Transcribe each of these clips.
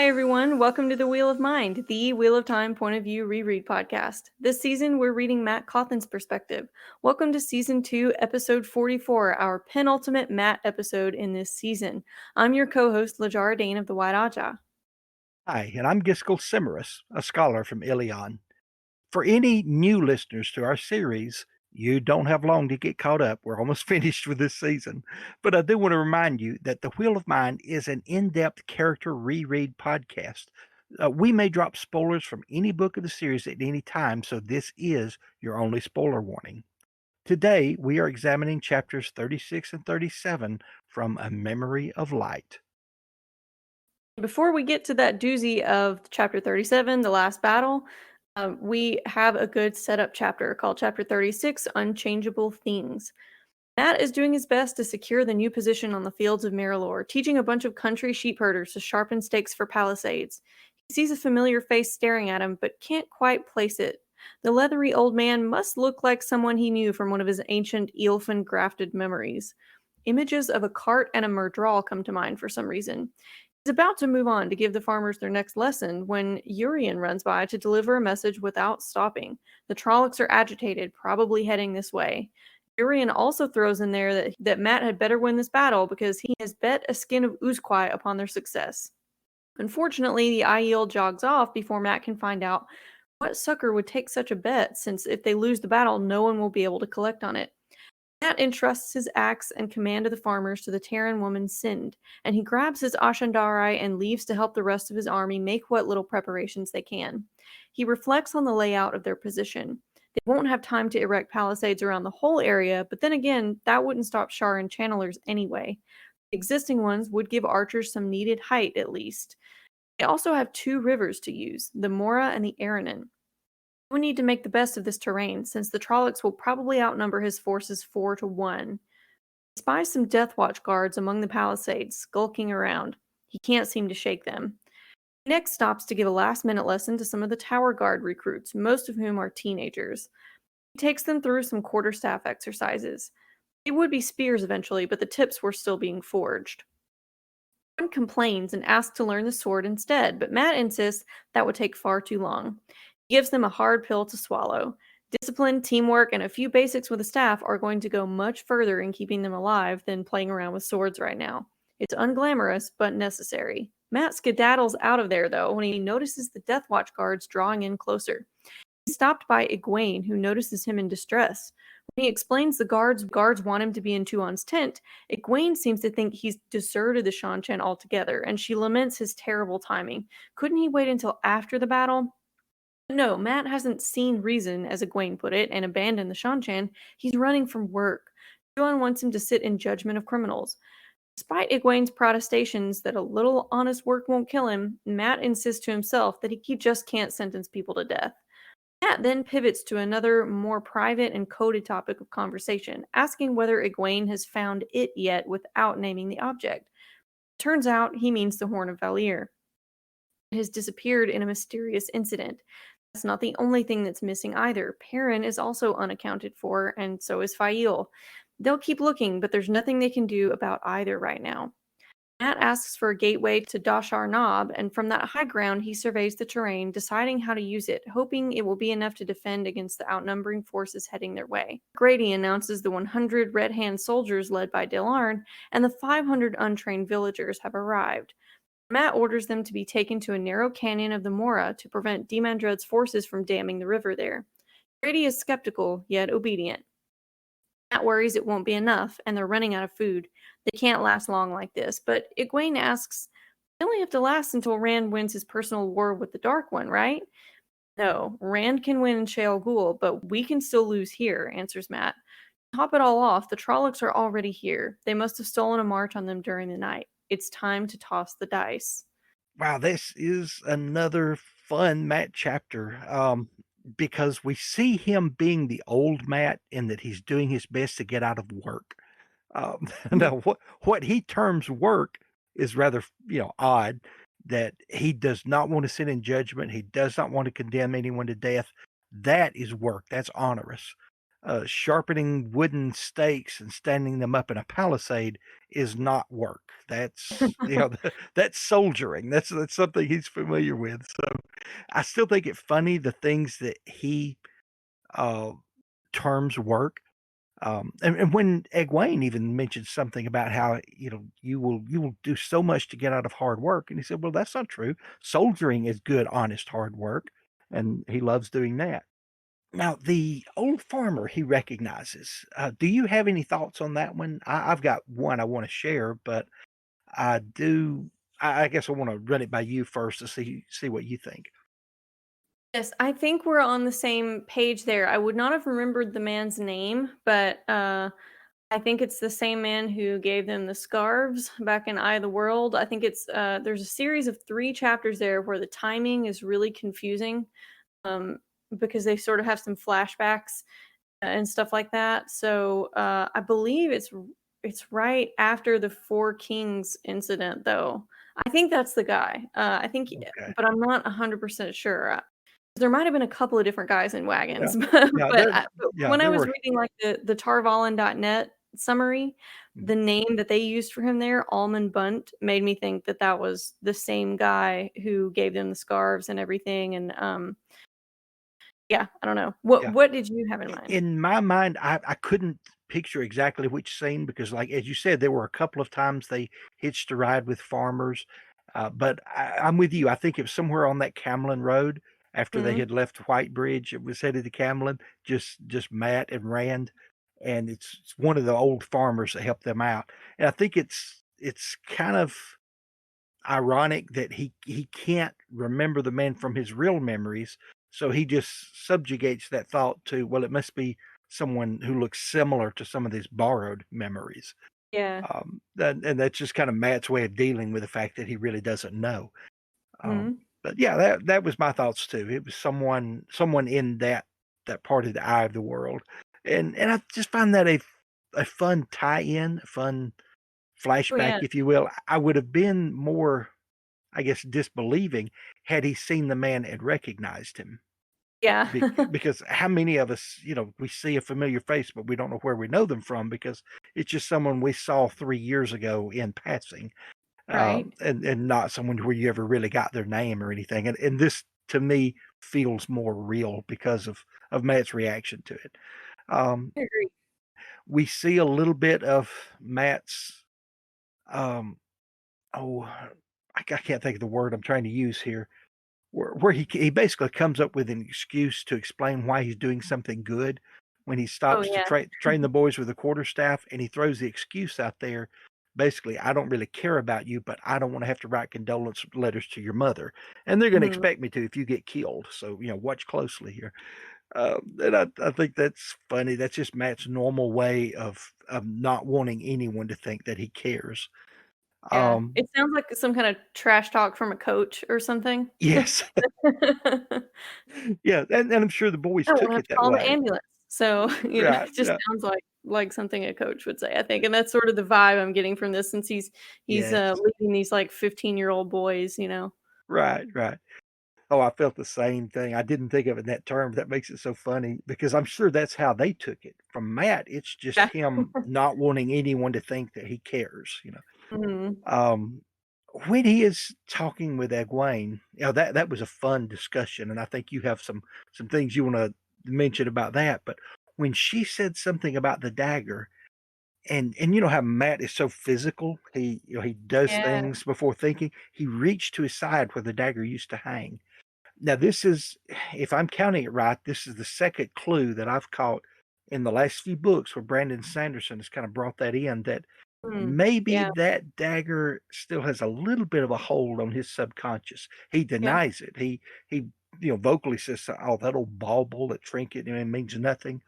Hi, everyone. Welcome to the Wheel of Mind, the Wheel of Time point of view reread podcast. This season, we're reading Matt Cawthon's perspective. Welcome to Season 2, Episode 44, our penultimate Matt episode in this season. I'm your co-host, Lajara Dane of the White Aja. Hi, and I'm Giskel Cimarus, a scholar from Ilion. For any new listeners to our series, you don't have long to get caught up. We're almost finished with this season. But I do want to remind you that The Wheel of Mind is an in depth character reread podcast. We may drop spoilers from any book of the series at any time, so this is your only spoiler warning. Today, we are examining chapters 36 and 37 from A Memory of Light. Before we get to that doozy of chapter 37, the last battle, we have a good setup chapter called chapter 36, Unchangeable Things. Matt is doing his best to secure the new position on the fields of Marilor, teaching a bunch of country sheep herders to sharpen stakes for palisades. He sees a familiar face staring at him, but can't quite place it. The leathery old man must look like someone he knew from one of his ancient Eilfin-grafted memories. Images of a cart and a murdral come to mind for some reason. He's about to move on to give the farmers their next lesson when Urian runs by to deliver a message without stopping. The Trollocs are agitated, probably heading this way. Urian also throws in there that Matt had better win this battle because he has bet a skin of Uzquai upon their success. Unfortunately, the Aiel jogs off before Matt can find out what sucker would take such a bet, since if they lose the battle, no one will be able to collect on it. Matt entrusts his axe and command of the farmers to the Terran woman Sind, and he grabs his Ashandarai and leaves to help the rest of his army make what little preparations they can. He reflects on the layout of their position. They won't have time to erect palisades around the whole area, but then again, that wouldn't stop Sharan channelers anyway. The existing ones would give archers some needed height, at least. They also have two rivers to use, the Mora and the Aranon. We need to make the best of this terrain, since the Trollocs will probably outnumber his forces 4-1. He spies some Death Watch guards among the palisades, skulking around. He can't seem to shake them. He next stops to give a last-minute lesson to some of the Tower Guard recruits, most of whom are teenagers. He takes them through some quarterstaff exercises. They would be spears eventually, but the tips were still being forged. One complains and asks to learn the sword instead, but Matt insists that would take far too long. He gives them a hard pill to swallow. Discipline, teamwork, and a few basics with the staff are going to go much further in keeping them alive than playing around with swords right now. It's unglamorous, but necessary. Matt skedaddles out of there, though, when he notices the Death Watch guards drawing in closer. He's stopped by Egwene, who notices him in distress. When he explains the guards want him to be in Tuon's tent, Egwene seems to think he's deserted the Seanchan altogether, and she laments his terrible timing. Couldn't he wait until after the battle? No, Matt hasn't seen reason, as Egwene put it, and abandoned the Seanchan. He's running from work. Tuon wants him to sit in judgment of criminals. Despite Egwene's protestations that a little honest work won't kill him, Matt insists to himself that he just can't sentence people to death. Matt then pivots to another, more private and coded topic of conversation, asking whether Egwene has found it yet without naming the object. Turns out he means the Horn of Valir. It has disappeared in a mysterious incident. That's not the only thing that's missing either. Perrin is also unaccounted for, and so is Fail. They'll keep looking, but there's nothing they can do about either right now. Matt asks for a gateway to Dashar Knob, and from that high ground he surveys the terrain, deciding how to use it, hoping it will be enough to defend against the outnumbering forces heading their way. Grady announces the 100 Red Hand soldiers led by Delarn and the 500 untrained villagers have arrived. Matt orders them to be taken to a narrow canyon of the Mora to prevent Demandred's forces from damming the river there. Grady is skeptical, yet obedient. Matt worries it won't be enough, and they're running out of food. They can't last long like this, but Egwene asks, they only have to last until Rand wins his personal war with the Dark One, right? No, Rand can win in Shale Ghul, but we can still lose here, answers Matt. To top it all off, the Trollocs are already here. They must have stolen a march on them during the night. It's time to toss the dice. Wow, this is another fun Matt chapter, because we see him being the old Matt in that he's doing his best to get out of work. Now, what he terms work is rather, odd. That he does not want to sit in judgment. He does not want to condemn anyone to death. That is work. That's onerous. sharpening wooden stakes and standing them up in a palisade is not work. That's that's soldiering. That's something he's familiar with. So I still think it funny the things that he uh, terms work. And when Egwene even mentioned something about how you will do so much to get out of hard work, and he said, "Well, that's not true. Soldiering is good, honest, hard work, and he loves doing that." Now, the old farmer he recognizes. Do you have any thoughts on that one? I've got one I want to share, but I do. I guess I want to run it by you first to see what you think. Yes, I think we're on the same page there. I would not have remembered the man's name, but I think it's the same man who gave them the scarves back in Eye of the World. I think it's there's a series of 3 chapters there where the timing is really confusing, um, because they sort of have some flashbacks and stuff like that. So I believe it's right after the Four Kings incident, though. I think that's the guy. I think, Okay. but I'm not 100% sure. There might have been a couple of different guys in Yeah. wagons, Yeah. but Yeah. when I There was were. reading like the Tarvalin.net summary, the name that they used for him there, Almond Bunt, made me think that that was the same guy who gave them the scarves and everything. And yeah, I don't know. What Yeah. what did you have in mind? In my mind, I couldn't picture exactly which scene because, like as you said, there were a couple of times they hitched a ride with farmers. But I'm with you. I think it was somewhere on that Camelin Road after they Mhm. had left White Bridge. It was headed to Camelin, just Matt and Rand, and it's one of the old farmers that helped them out. And I think it's kind of ironic that he can't remember the man from his real memories, so he just subjugates that thought to, well, it must be someone who looks similar to some of these borrowed memories. Yeah. And that's just kind of Matt's way of dealing with the fact that he really doesn't know. Mhm. But yeah, that was my thoughts too. It was someone in that part of the eye of the world, and I just find that a fun tie-in, a fun Oh, flashback, yeah. if you will. I would have been more, I guess, disbelieving had he seen the man and recognized him. Yeah. Because how many of us, we see a familiar face, but we don't know where we know them from because it's just someone we saw 3 years ago in passing, Right. and not someone where you ever really got their name or anything. And this, to me, feels more real because of Matt's reaction to it. Um, I agree. we see a little bit of Matt's, um, oh, I can't think of the word I'm trying to use here. Where he basically comes up with an excuse to explain why he's doing something good when he Oh, stops to yeah. train the boys with the quarterstaff, and he throws the excuse out there, basically, "I don't really care about you, but I don't wanna have to write condolence letters to your mother, and they're gonna Mhm. expect me to if you get killed, so, watch closely here." And I think that's funny. That's just Matt's normal way of not wanting anyone to think that he cares. Yeah. Um, It sounds like some kinda trash talk from a coach or something. yes. Yeah, and I'm sure the boys I won't took have it to that call the way. ambulance. So, Right, it just yeah. sounds like something a coach would say, I think, and that's sort of the vibe I'm getting from this since he's Yes. leading these, like, 15-year-old boys, you know? Right, right. Oh, I felt the same thing. I didn't think of it in that term. That makes it so funny because I'm sure that's how they took it. From Matt, it's just Yeah. him not wanting anyone to think that he cares. Mhm. Um, when he is talking with Egwene, that was a fun discussion, and I think you have some things you wanna mention about that, but when she said something about the dagger, and you know how Matt is so physical, he does Yeah. things before thinking, he reached to his side where the dagger used to hang. Now this is, if I'm counting it right, this is the second clue that I've caught in the last few books where Brandon Sanderson has kind of brought that in, that Mm. maybe Yeah. that dagger still has a little bit of a hold on his subconscious. He Yeah. denies it. He vocally says, "Oh, that old bauble, that trinket, means nothing."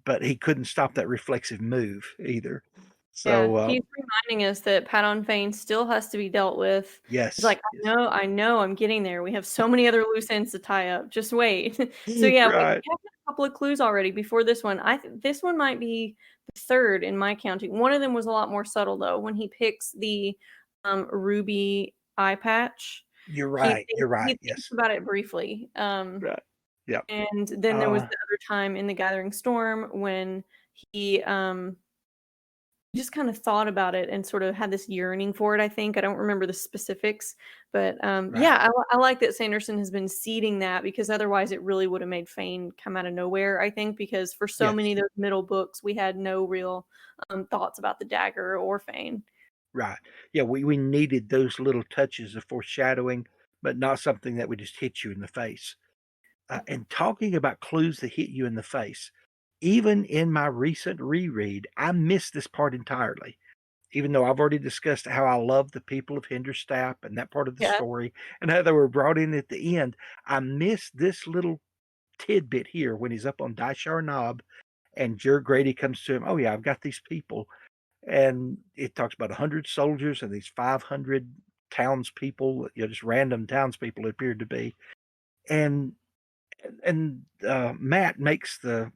But he couldn't stop that reflexive move either. Yeah, So, he's reminding us that Pat Fane still has to be dealt with. He's yes, like, yes. I know, I'm getting there. We have so many other loose ends to tie up. Just wait." So yeah, we Right. have a couple of clues already before this one. This one might be the third in my counting. One of them was a lot more subtle though. When he picks the ruby eye patch, You're right, you're he right, thinks yes. about it briefly. Right. Yep. And then there was the other time in The Gathering Storm when he just kind of thought about it and sort of had this yearning for it, I think. I don't remember the specifics, but Right. yeah, I like that Sanderson has been seeding that because otherwise it really would have made Fane come out of nowhere, I think, because for so Yes. many of those middle books, we had no real thoughts about the dagger or Fane. Right. Yeah, we needed those little touches of foreshadowing, but not something that would just hit you in the face. And talking about clues that hit you in the face, even in my recent reread, I missed this part entirely. Even though I've already discussed how I love the people of Hinderstap and that part of the Yeah. story and how they were brought in at the end, I missed this little tidbit here when he's up on Dishar Knob and Jer Grady comes to him. Oh, yeah, I've got these people. And it talks about 100 soldiers and these 500 townspeople, just random townspeople it appeared to be. And Matt makes the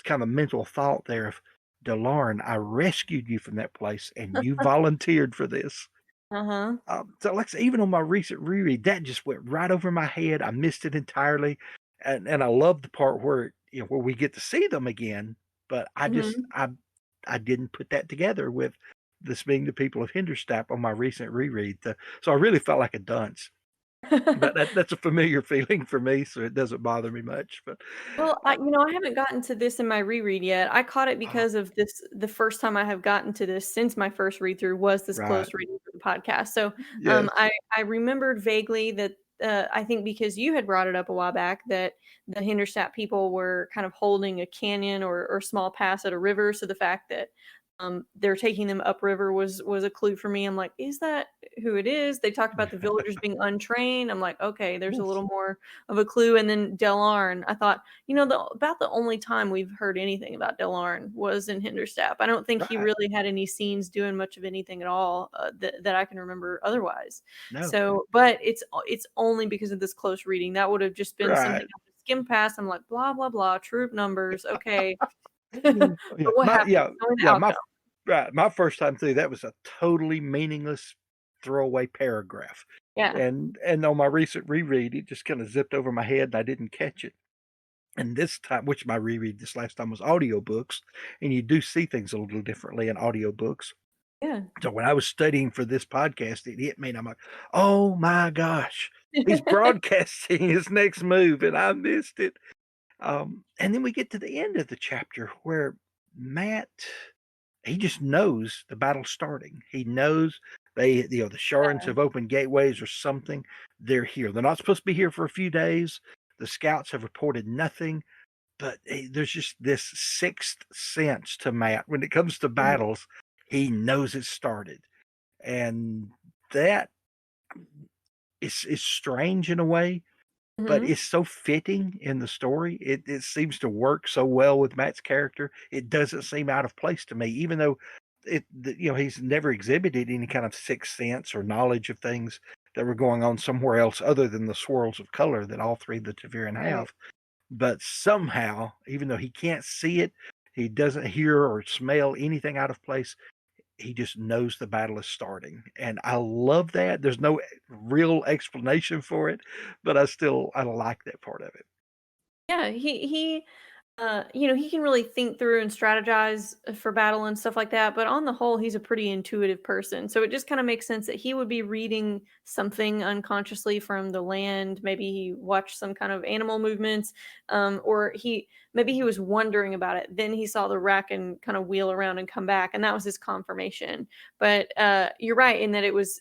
kind of mental thought there of Delarn, I rescued you from that place, and you volunteered for this. Uh-huh. So, like I say, even on my recent reread, that just went right over my head. I missed it entirely, and I love the part where where we get to see them again. But Mhm. I didn't put that together with this being the people of Hinderstap on my recent reread. So I really felt like a dunce. But that's a familiar feeling for me, so it doesn't bother me much. But Well, uh, I haven't gotten to this in my reread yet. I caught it uh, because of this the first time I have gotten to this since my first read through was this right, close reading for the podcast. So, yes, I remembered vaguely that, I think because you had brought it up a while back that the Hendershot people were kind of holding a canyon or small pass at a river, so the fact that, they're taking them upriver was a clue for me. I'm like, "Is that who it is?" They talked about the villagers being untrained. I'm like, "Okay, there's a yes, little more of a clue." And then Delarn, I thought, about the only time we've heard anything about Delarn was in Hinderstap. I don't think he right. really had any scenes doing much of anything at all, that I can remember otherwise. No, So, but it's only because of this close reading. That would have just been something right. I would skim past. I'm like, blah blah blah, troop numbers, okay. But Yeah, what happened? Tell me the my outcome. right, my first time through, that was a totally meaningless throwaway paragraph. Yeah. And on my recent reread, it just kinda zipped over my head and I didn't catch it. And this time, which my reread this last time was audiobooks, and you do see things a little differently in audiobooks. Yeah. So when I was studying for this podcast, it hit me and I'm like, "Oh my gosh, he's broadcasting his next move and I missed it." And then we get to the end of the chapter where Matt he just knows the battle's starting. He knows the Sharans have opened gateways or something. They're here. They're not supposed to be here for a few days. The scouts have reported nothing, but there's just this sixth sense to Matt when it comes to Mhm. battles. He knows it started, and that is strange in a way, but Mhm. it's so fitting in the story. It seems to work so well with Matt's character. It doesn't seem out of place to me, even though he's never exhibited any kind of sixth sense or knowledge of things that were going on somewhere else other than the swirls of color that all three of the Taviran Right. have. But somehow, even though he can't see it, he doesn't hear or smell anything out of place. He just knows the battle is starting, and I love that. There's no real explanation for it, but I like that part of it. Yeah, he can really think through and strategize for battle and stuff like that, but on the whole, he's a pretty intuitive person. So it just kind of makes sense that he would be reading something unconsciously from the land. Maybe he watched some kind of animal movements, or maybe he was wondering about it. Then he saw the rack and kind of wheel around and come back, and that was his confirmation. But you're right in that it was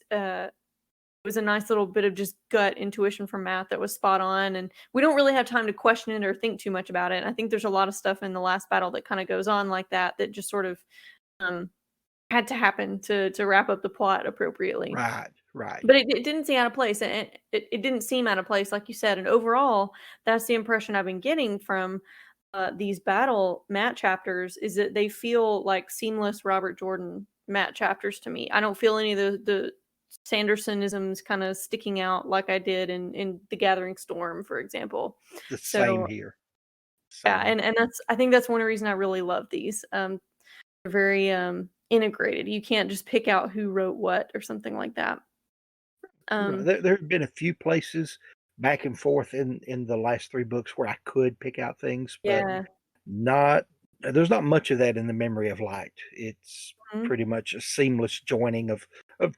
a nice little bit of just gut intuition from Matt that was spot on, and we don't really have time to question it or think too much about it. I think there's a lot of stuff in the last battle that kind of goes on like that that just sort of um, had to happen to wrap up the plot appropriately. Right, right. But it didn't seem out of place, and it didn't seem out of place, like you said. And overall, that's the impression I've been getting from these battle Matt chapters is that they feel like seamless Robert Jordan Matt chapters to me. I don't feel any of the Sandersonisms kind of sticking out like I did in The Gathering Storm, for example. The same So here. yeah, Same. and that's I think that's one reason I really love these. They're very integrated. You can't just pick out who wrote what or something like that. Right. Um, There have been a few places back and forth in the last 3 books where I could pick out things, but Yeah. not there's not much of that in The Memory of Light. It's Mhm. pretty much a seamless joining of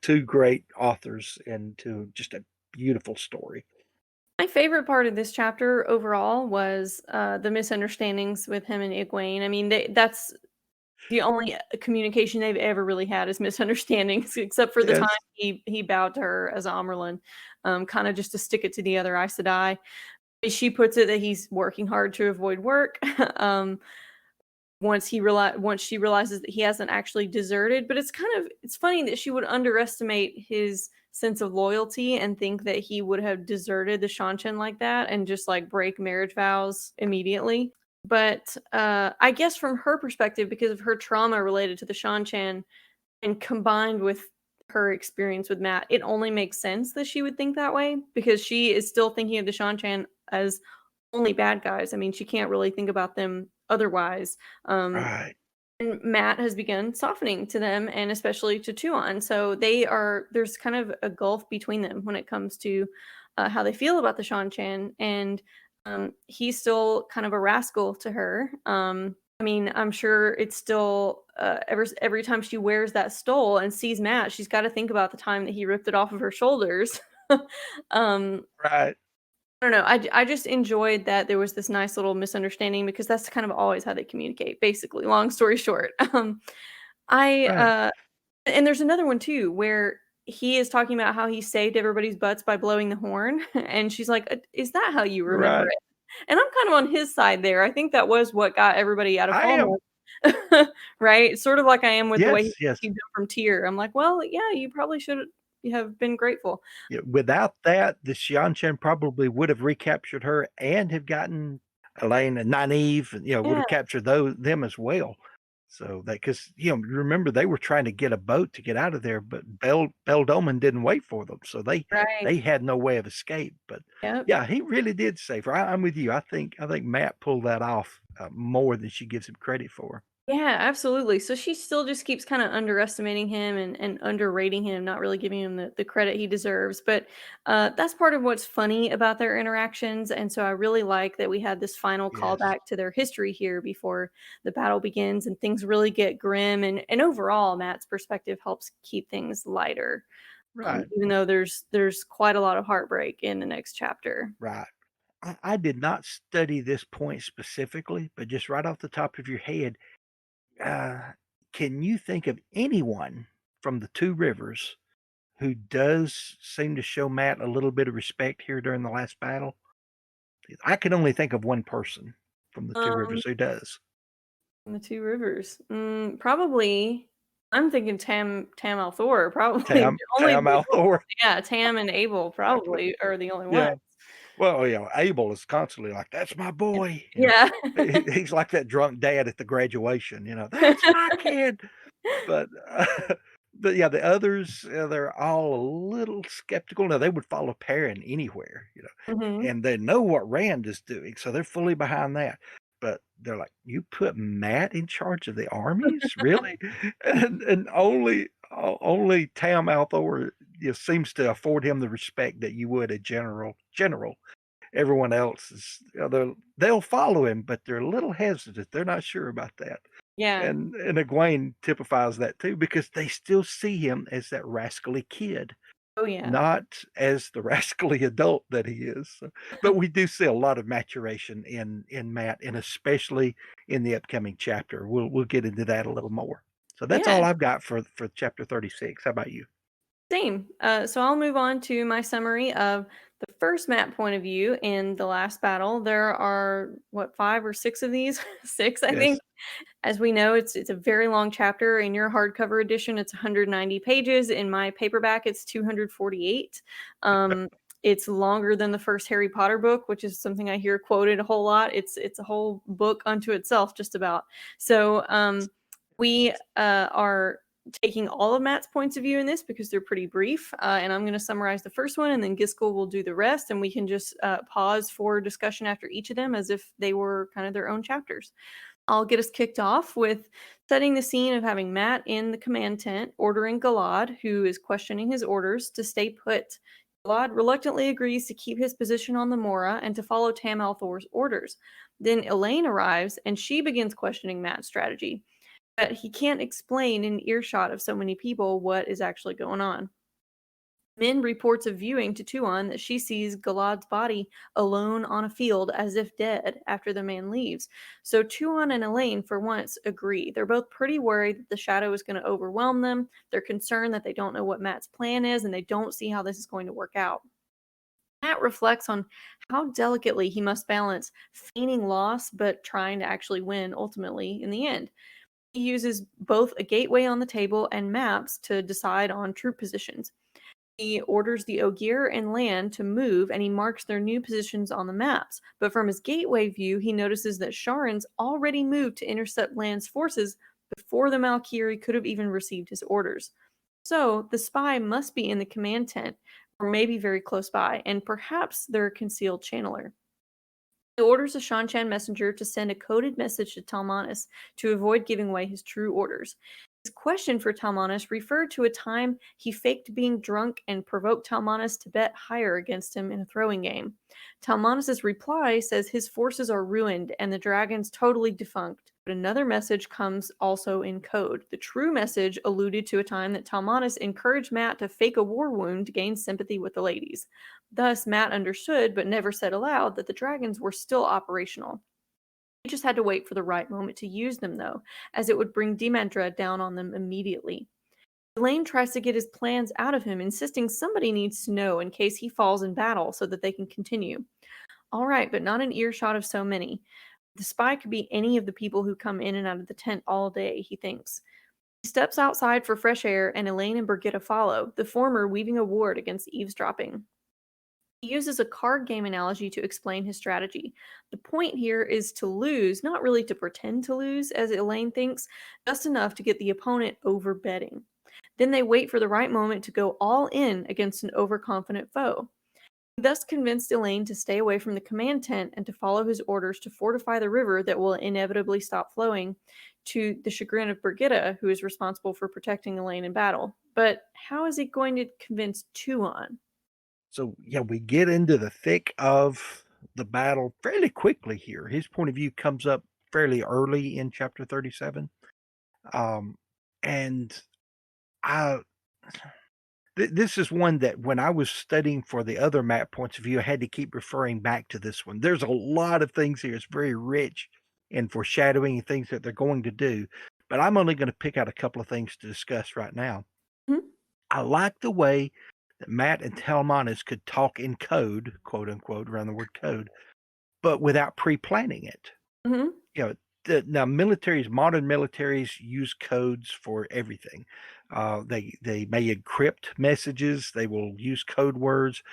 2 great authors into just a beautiful story. My favorite part of this chapter overall was, the misunderstandings with him and Egwene. I mean, that's the only, communication they've ever really had is misunderstandings, except for the time Yes. he bowed to her as Amyrlin, kinda just to stick it to the other Aes Sedai. She puts it that he's working hard to avoid work, um, once she realizes that he hasn't actually deserted, but it's funny that she would underestimate his sense of loyalty and think that he would have deserted the Seanchan like that and just, like, break marriage vows immediately. But, I guess from her perspective, because of her trauma related to the Seanchan and combined with her experience with Mat, it only makes sense that she would think that way because she is still thinking of the Seanchan as only bad guys. I mean, she can't really think about them otherwise. Um, Right. and Mat has begun softening to them and especially to Tuon. So there's kind of a gulf between them when it comes to how they feel about the Seanchan. And he's still kind of a rascal to her. I mean, I'm sure it's still every time she wears that stole and sees Mat, she's got to think about the time that he ripped it off of her shoulders. um, Right. I don't know. I just enjoyed that there was this nice little misunderstanding because that's kind of always how they communicate, basically. Long story short. I Right. and there's another one too where he is talking about how he saved everybody's butts by blowing the horn, and she's like, "Is that how you remember Right. it?" And I'm kind of on his side there. I think that was what got everybody out of I am. Falmouth, right? Sort of like I am with the way he Yes, yes. rescued them from Tyr. I'm like, well, yeah, you probably should have been grateful. Yeah, without that, the Xianqian probably would have recaptured her and have gotten Elaine and Nynaeve, and, would Yeah, have captured them as well. So that because remember they were trying to get a boat to get out of there, but Beldoman didn't wait for them, so right. they had no way of escape. But Yep. yeah, he really did save her. I'm with you. I think Matt pulled that off more than she gives him credit for. Yeah, absolutely. So she still just keeps kind of underestimating him and underrating him, not really giving him the credit he deserves. But that's part of what's funny about their interactions. And so I really like that we had this final Yes. callback to their history here before the battle begins and things really get grim. And overall, Matt's perspective helps keep things lighter, Right. even though there's quite a lot of heartbreak in the next chapter. Right. I did not study this point specifically, but just right off the top of your head, uh, can you think of anyone from the Two Rivers who does seem to show Matt a little bit of respect here during the last battle? I can only think of one person from the Two Um, Rivers who does. the two rivers. Probably. I'm thinking Tam Althor, probably only Tam Althor. yeah, Tam and Abel Exactly. probably are the only ones. Yeah. Well, Abel is constantly like, "That's my boy." Yeah. He's like that drunk dad at the graduation. "That's my kid." But, but yeah, the others, they're all a little skeptical. Now, they would follow Perrin anywhere, Mhm. and they know what Rand is doing, so they're fully behind that. But they're like, "You put Matt in charge of the armies? Really?" And only Tam Althor, seems to afford him the respect that you would a general. Everyone else is, they'll follow him, but they're a little hesitant. They're not sure about that. Yeah. And Egwene typifies that too because they still see him as that rascally kid, Oh, yeah. not as the rascally adult that he is. But we do see a lot of maturation in Matt, and especially in the upcoming chapter. We'll get into that a little more. So that's Yeah. all I've got for chapter 36. How about you? Same. So I'll move on to my summary of the first map point of view in the last battle. There are what 5 or 6 of these, 6 I Yes. think. As we know, it's a very long chapter. In your hardcover edition, it's 190 pages. In my paperback, it's 248. It's longer than the first Harry Potter book, which is something I hear quoted a whole lot. It's a whole book unto itself, just about. So we are taking all of Matt's points of view in this because they're pretty brief, and I'm going to summarize the first one, and then Giskel will do the rest, and we can just pause for discussion after each of them as if they were kind of their own chapters. I'll get us kicked off with setting the scene of having Mat in the command tent, ordering Galad, who is questioning his orders, to stay put. Galad reluctantly agrees to keep his position on the Mora and to follow Tam Althor's orders. Then Elaine arrives, and she begins questioning Mat's strategy. But he can't explain in earshot of so many people what is actually going on. Min reports of viewing to Tuon that she sees Galad's body alone on a field as if dead after the man leaves. So Tuon and Elaine, for once, agree. They're both pretty worried that the shadow is going to overwhelm them. They're concerned that they don't know what Mat's plan is and they don't see how this is going to work out. Matt reflects on how delicately he must balance feigning loss but trying to actually win ultimately in the end. He uses both a gateway on the table and maps to decide on troop positions. He orders the Ogier and Lan to move, and he marks their new positions on the maps. But from his gateway view, he notices that Sharon's already moved to intercept Lan's forces before the Valkyrie could have even received his orders. So the spy must be in the command tent, or maybe very close by, and perhaps they're a concealed channeler. He orders a Shanchan messenger to send a coded message to Talmanis to avoid giving away his true orders. His question for Talmanis referred to a time he faked being drunk and provoked Talmanis to bet higher against him in a throwing game. Talmanis' reply says his forces are ruined and the dragons totally defunct. But another message comes also in code. The true message alluded to a time that Talmanis encouraged Mat to fake a war wound to gain sympathy with the ladies. Thus, Mat understood, but never said aloud, that the dragons were still operational. He just had to wait for the right moment to use them, though, as it would bring Demandra down on them immediately. Elaine tries to get his plans out of him, insisting somebody needs to know in case he falls in battle so that they can continue. All right, but not an earshot of so many. The spy could be any of the people who come in and out of the tent all day, he thinks. He steps outside for fresh air, and Elaine and Brigitte follow, the former weaving a ward against eavesdropping. He uses a card game analogy to explain his strategy. The point here is to lose, not really to pretend to lose, as Elaine thinks, just enough to get the opponent over betting. Then they wait for the right moment to go all in against an overconfident foe. He thus convinced Elaine to stay away from the command tent and to follow his orders to fortify the river that will inevitably stop flowing, to the chagrin of Brigitte, who is responsible for protecting Elaine in battle. But how is he going to convince Tuon? So, yeah, we get into the thick of the battle fairly quickly here. His point of view comes up fairly early in chapter 37. And I this is one that when I was studying for the other map points of view, I had to keep referring back to this one. There's a lot of things here. It's very rich in foreshadowing and things that they're going to do. But I'm only going to pick out a couple of things to discuss right now. Hmm? I like the way that Mat and Talmanis could talk in code, quote unquote, around the word code, but without pre-planning it. Mm-hmm. You know, now modern militaries use codes for everything. They may encrypt messages. They will use code words.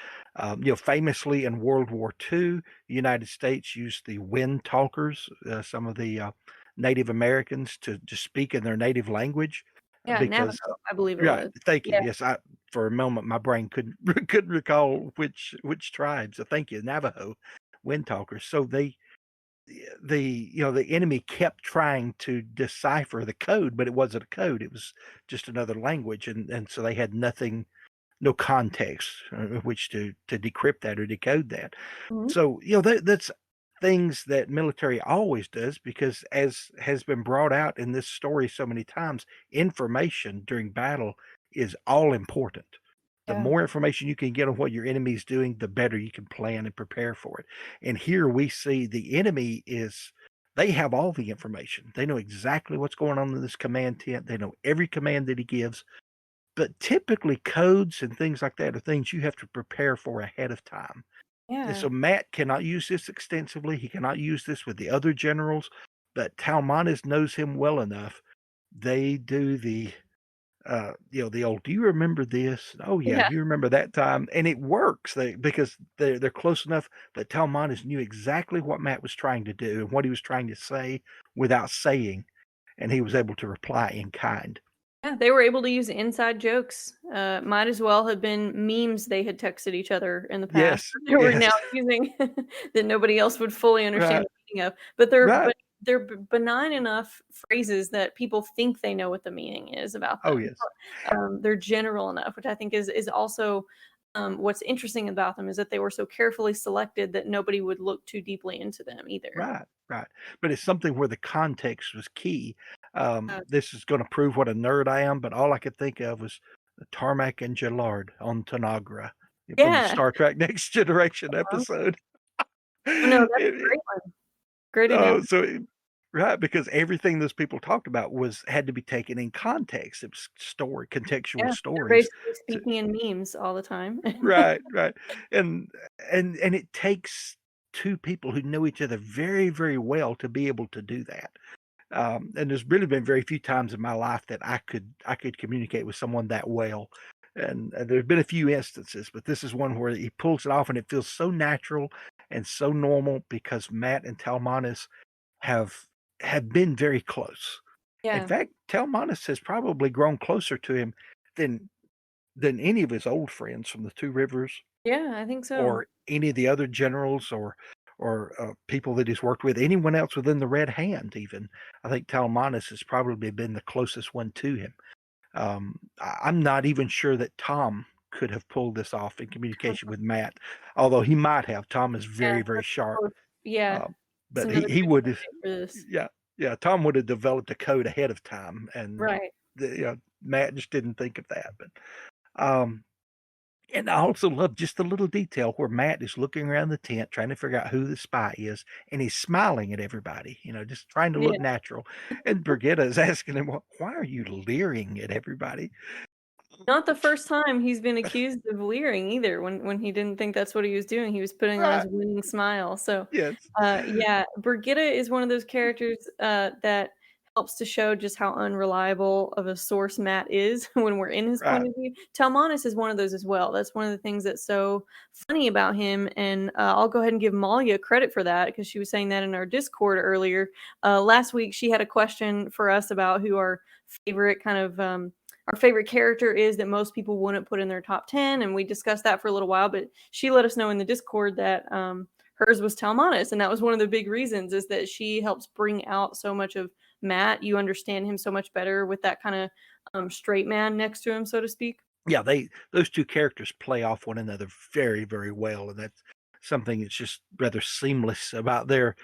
Famously in World War II, the United States used the wind talkers, some of the Native Americans, to speak in their native language Yeah, because. Navajo, I believe it Right, was. thank you. Yeah. Yes, I for a moment my brain couldn't couldn't recall which tribe. So thank you, Navajo wind talkers. So the enemy kept trying to decipher the code, but it wasn't a code. It was just another language, and so they had no context which to decrypt that or decode that. Mhm. So that's things that military always does because, as has been brought out in this story so many times, information during battle is all important. The Yeah. more information you can get on what your enemy is doing, the better you can plan and prepare for it. And here we see the enemy they have all the information. They know exactly what's going on in this command tent. They know every command that he gives. But typically codes and things like that are things you have to prepare for ahead of time. And Yeah. so Mat cannot use this extensively. He cannot use this with the other generals, but Talmanis knows him well enough. They do the old, do you remember this? Oh yeah, Yeah. do you remember that time? And it works because they're close enough that Talmanis knew exactly what Mat was trying to do and what he was trying to say without saying, and he was able to reply in kind. Yeah, they were able to use inside jokes. Might as well have been memes they had texted each other in the past. Yes, They were yes, now using that nobody else would fully understand right, the meaning of. But they're right. benign enough phrases that people think they know what the meaning is about Oh them. yes. They're general enough, which I think is also what's interesting about them is that they were so carefully selected that nobody would look too deeply into them either. Right, right. But it's something where the context was key. Uh, This is gonna prove what a nerd I am, but all I could think of was the Tarmac and Gillard on Tanagra from the yeah. Star Trek Next Generation Uh-huh. episode. Oh, no, that's a It great one. Great oh, analogy. so it right, because everything those people talked about had to be taken in context. It was contextual Yeah, they're stories basically to speaking in memes all the time. right, right. And and it takes 2 people who know each other very, very well to be able to do that. And there's really been very few times in my life that I could communicate with someone that well. And there's been a few instances, but this is one where he pulls it off and it feels so natural and so normal because Matt and Talmanis have have been very close. In Yeah. fact, Talmanis has probably grown closer to him than any of his old friends from the Two Rivers Yeah, I think so. or any of the other generals or people that he's worked with, anyone else within the Red Hand even. I think Talmanis has probably been the closest one to him. I'm not even sure that Tom could have pulled this off in communication with Matt, although he might have. Tom is Yeah, very, very that's sharp. both yeah, Um, that's but he another he good would have candidate for this. yeah, yeah, Tom would have developed a code ahead of time, and Right. Matt just didn't think of that. Um, and I also love just the little detail where Matt is looking around the tent trying to figure out who the spy is, and he's smiling at everybody, just trying to look Yeah. natural. And Brigitta is asking him, "Well, why are you leering at everybody?" Not the first time he's been accused of leering either when he didn't think that's what he was doing, he was putting on his Right. winning smile, so, Yes. yeah, Brigitta is one of those characters, that helps to show just how unreliable of a source Matt is when we're in his point Right. of view. Talmanis is one of those as well, that's one of the things that's so funny about him, and, I'll go ahead and give Malia credit for that because she was saying that in our Discord earlier. Last week, she had a question for us about who favorite kind of, our favorite character is that most people wouldn't put in their top 10, and we discussed that for a little while, but she let us know in the Discord that hers was Talmanis, and that was one of the big reasons is that she helps bring out so much of Matt. You understand him so much better with that kind of straight man next to him, so to speak. Yeah, those 2 characters play off one another very, very well, and that's something that's just rather seamless about their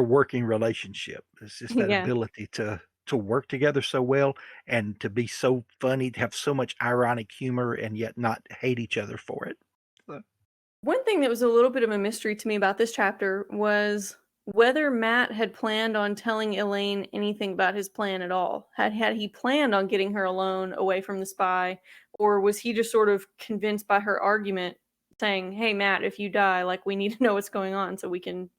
working relationship. It's just that Yeah. ability to work together so well and to be so funny, to have so much ironic humor and yet not hate each other for it. So One thing that was a little bit of a mystery to me about this chapter was whether Matt had planned on telling Elaine anything about his plan at all. Had he planned on getting her alone away from the spy, or was he just sort of convinced by her argument saying, "Hey Matt, if you die, like we need to know what's going on so we can,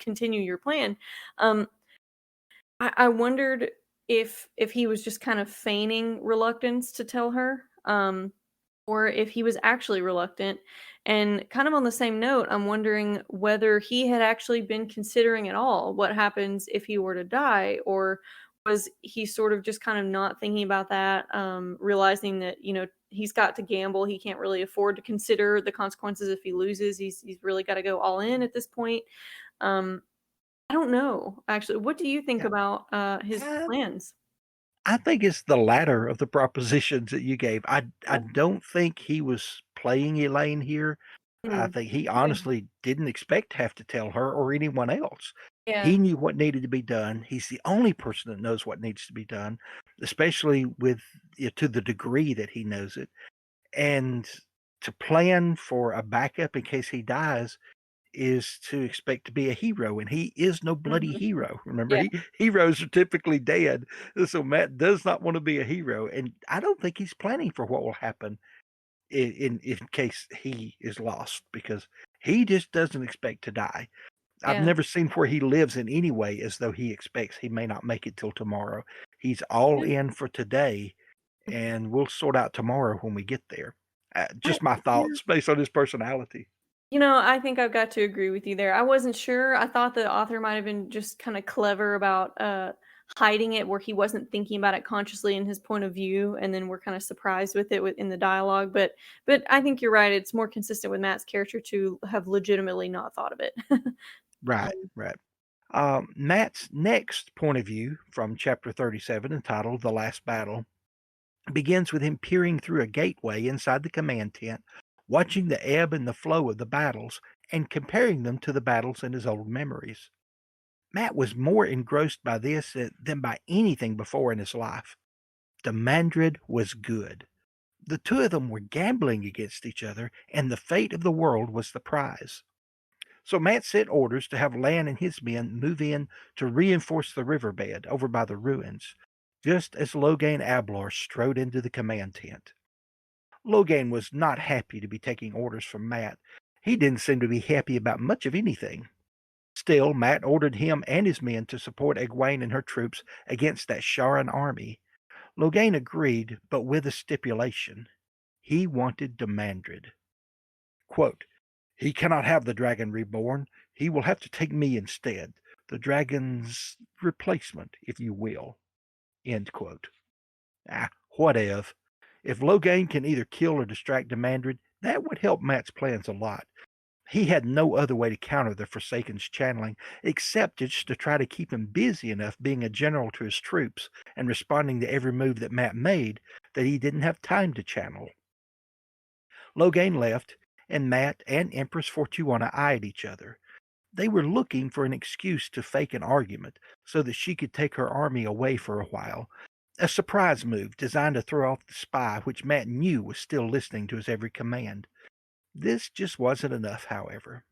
continue your plan." Um I wondered if he was just kind of feigning reluctance to tell her. Or if he was actually reluctant. And kind of on the same note, I'm wondering whether he had actually been considering at all what happens if he were to die, or was he sort of just kind of not thinking about that, realizing that, he's got to gamble. He can't really afford to consider the consequences if he loses. He's really got to go all in at this point. Um, I don't know, actually. What do you think yeah. about his Uh, plans? I think it's the latter of the propositions that you gave. I Yeah. don't think he was playing Elaine here. I Mm. think he Okay. honestly didn't expect to have to tell her or anyone else. Yeah. He knew what needed to be done. He's the only person that knows what needs to be done, especially to the degree that he knows it. And to plan for a backup in case he dies is to expect to be a hero, and he is no bloody Mhm. hero. Remember, Yeah. heroes are typically dead. So Matt does not want to be a hero, and I don't think he's planning for what will happen in case he is lost because he just doesn't expect to die. I've Yeah. never seen where he lives in any way as though he expects he may not make it till tomorrow. He's all Yeah. in for today, and we'll sort out tomorrow when we get there. I Just my yeah. thoughts based on his personality. I think I've got to agree with you there. I wasn't sure. I thought the author might have been just kind of clever about hiding it where he wasn't thinking about it consciously in his point of view, and then we're kind of surprised with it in the dialogue. But I think you're right. It's more consistent with Matt's character to have legitimately not thought of it. Right, Um, right. Matt's next point of view from chapter 37, entitled The Last Battle, begins with him peering through a gateway inside the command tent, watching the ebb and the flow of the battles and comparing them to the battles in his old memories. Matt was more engrossed by this than by anything before in his life. The Mandrid was good. The two of them were gambling against each other, and the fate of the world was the prize. So Matt sent orders to have Lan and his men move in to reinforce the riverbed over by the ruins, just as Logain Ablar strode into the command tent. Logain was not happy to be taking orders from Matt. He didn't seem to be happy about much of anything. Still, Matt ordered him and his men to support Egwene and her troops against that Sharan army. Logain agreed, but with a stipulation. He wanted Demandred. Quote, "He cannot have the dragon reborn. He will have to take me instead, the dragon's replacement, if you will." End quote. Whatever. If Logain can either kill or distract Demandred, that would help Matt's plans a lot. He had no other way to counter the Forsaken's channeling except just to try to keep him busy enough being a general to his troops and responding to every move that Matt made that he didn't have time to channel. Logain left, and Matt and Empress Fortuana eyed each other. They were looking for an excuse to fake an argument so that she could take her army away for a while. A surprise move designed to throw off the spy, which Matt knew was still listening to his every command. This just wasn't enough, however.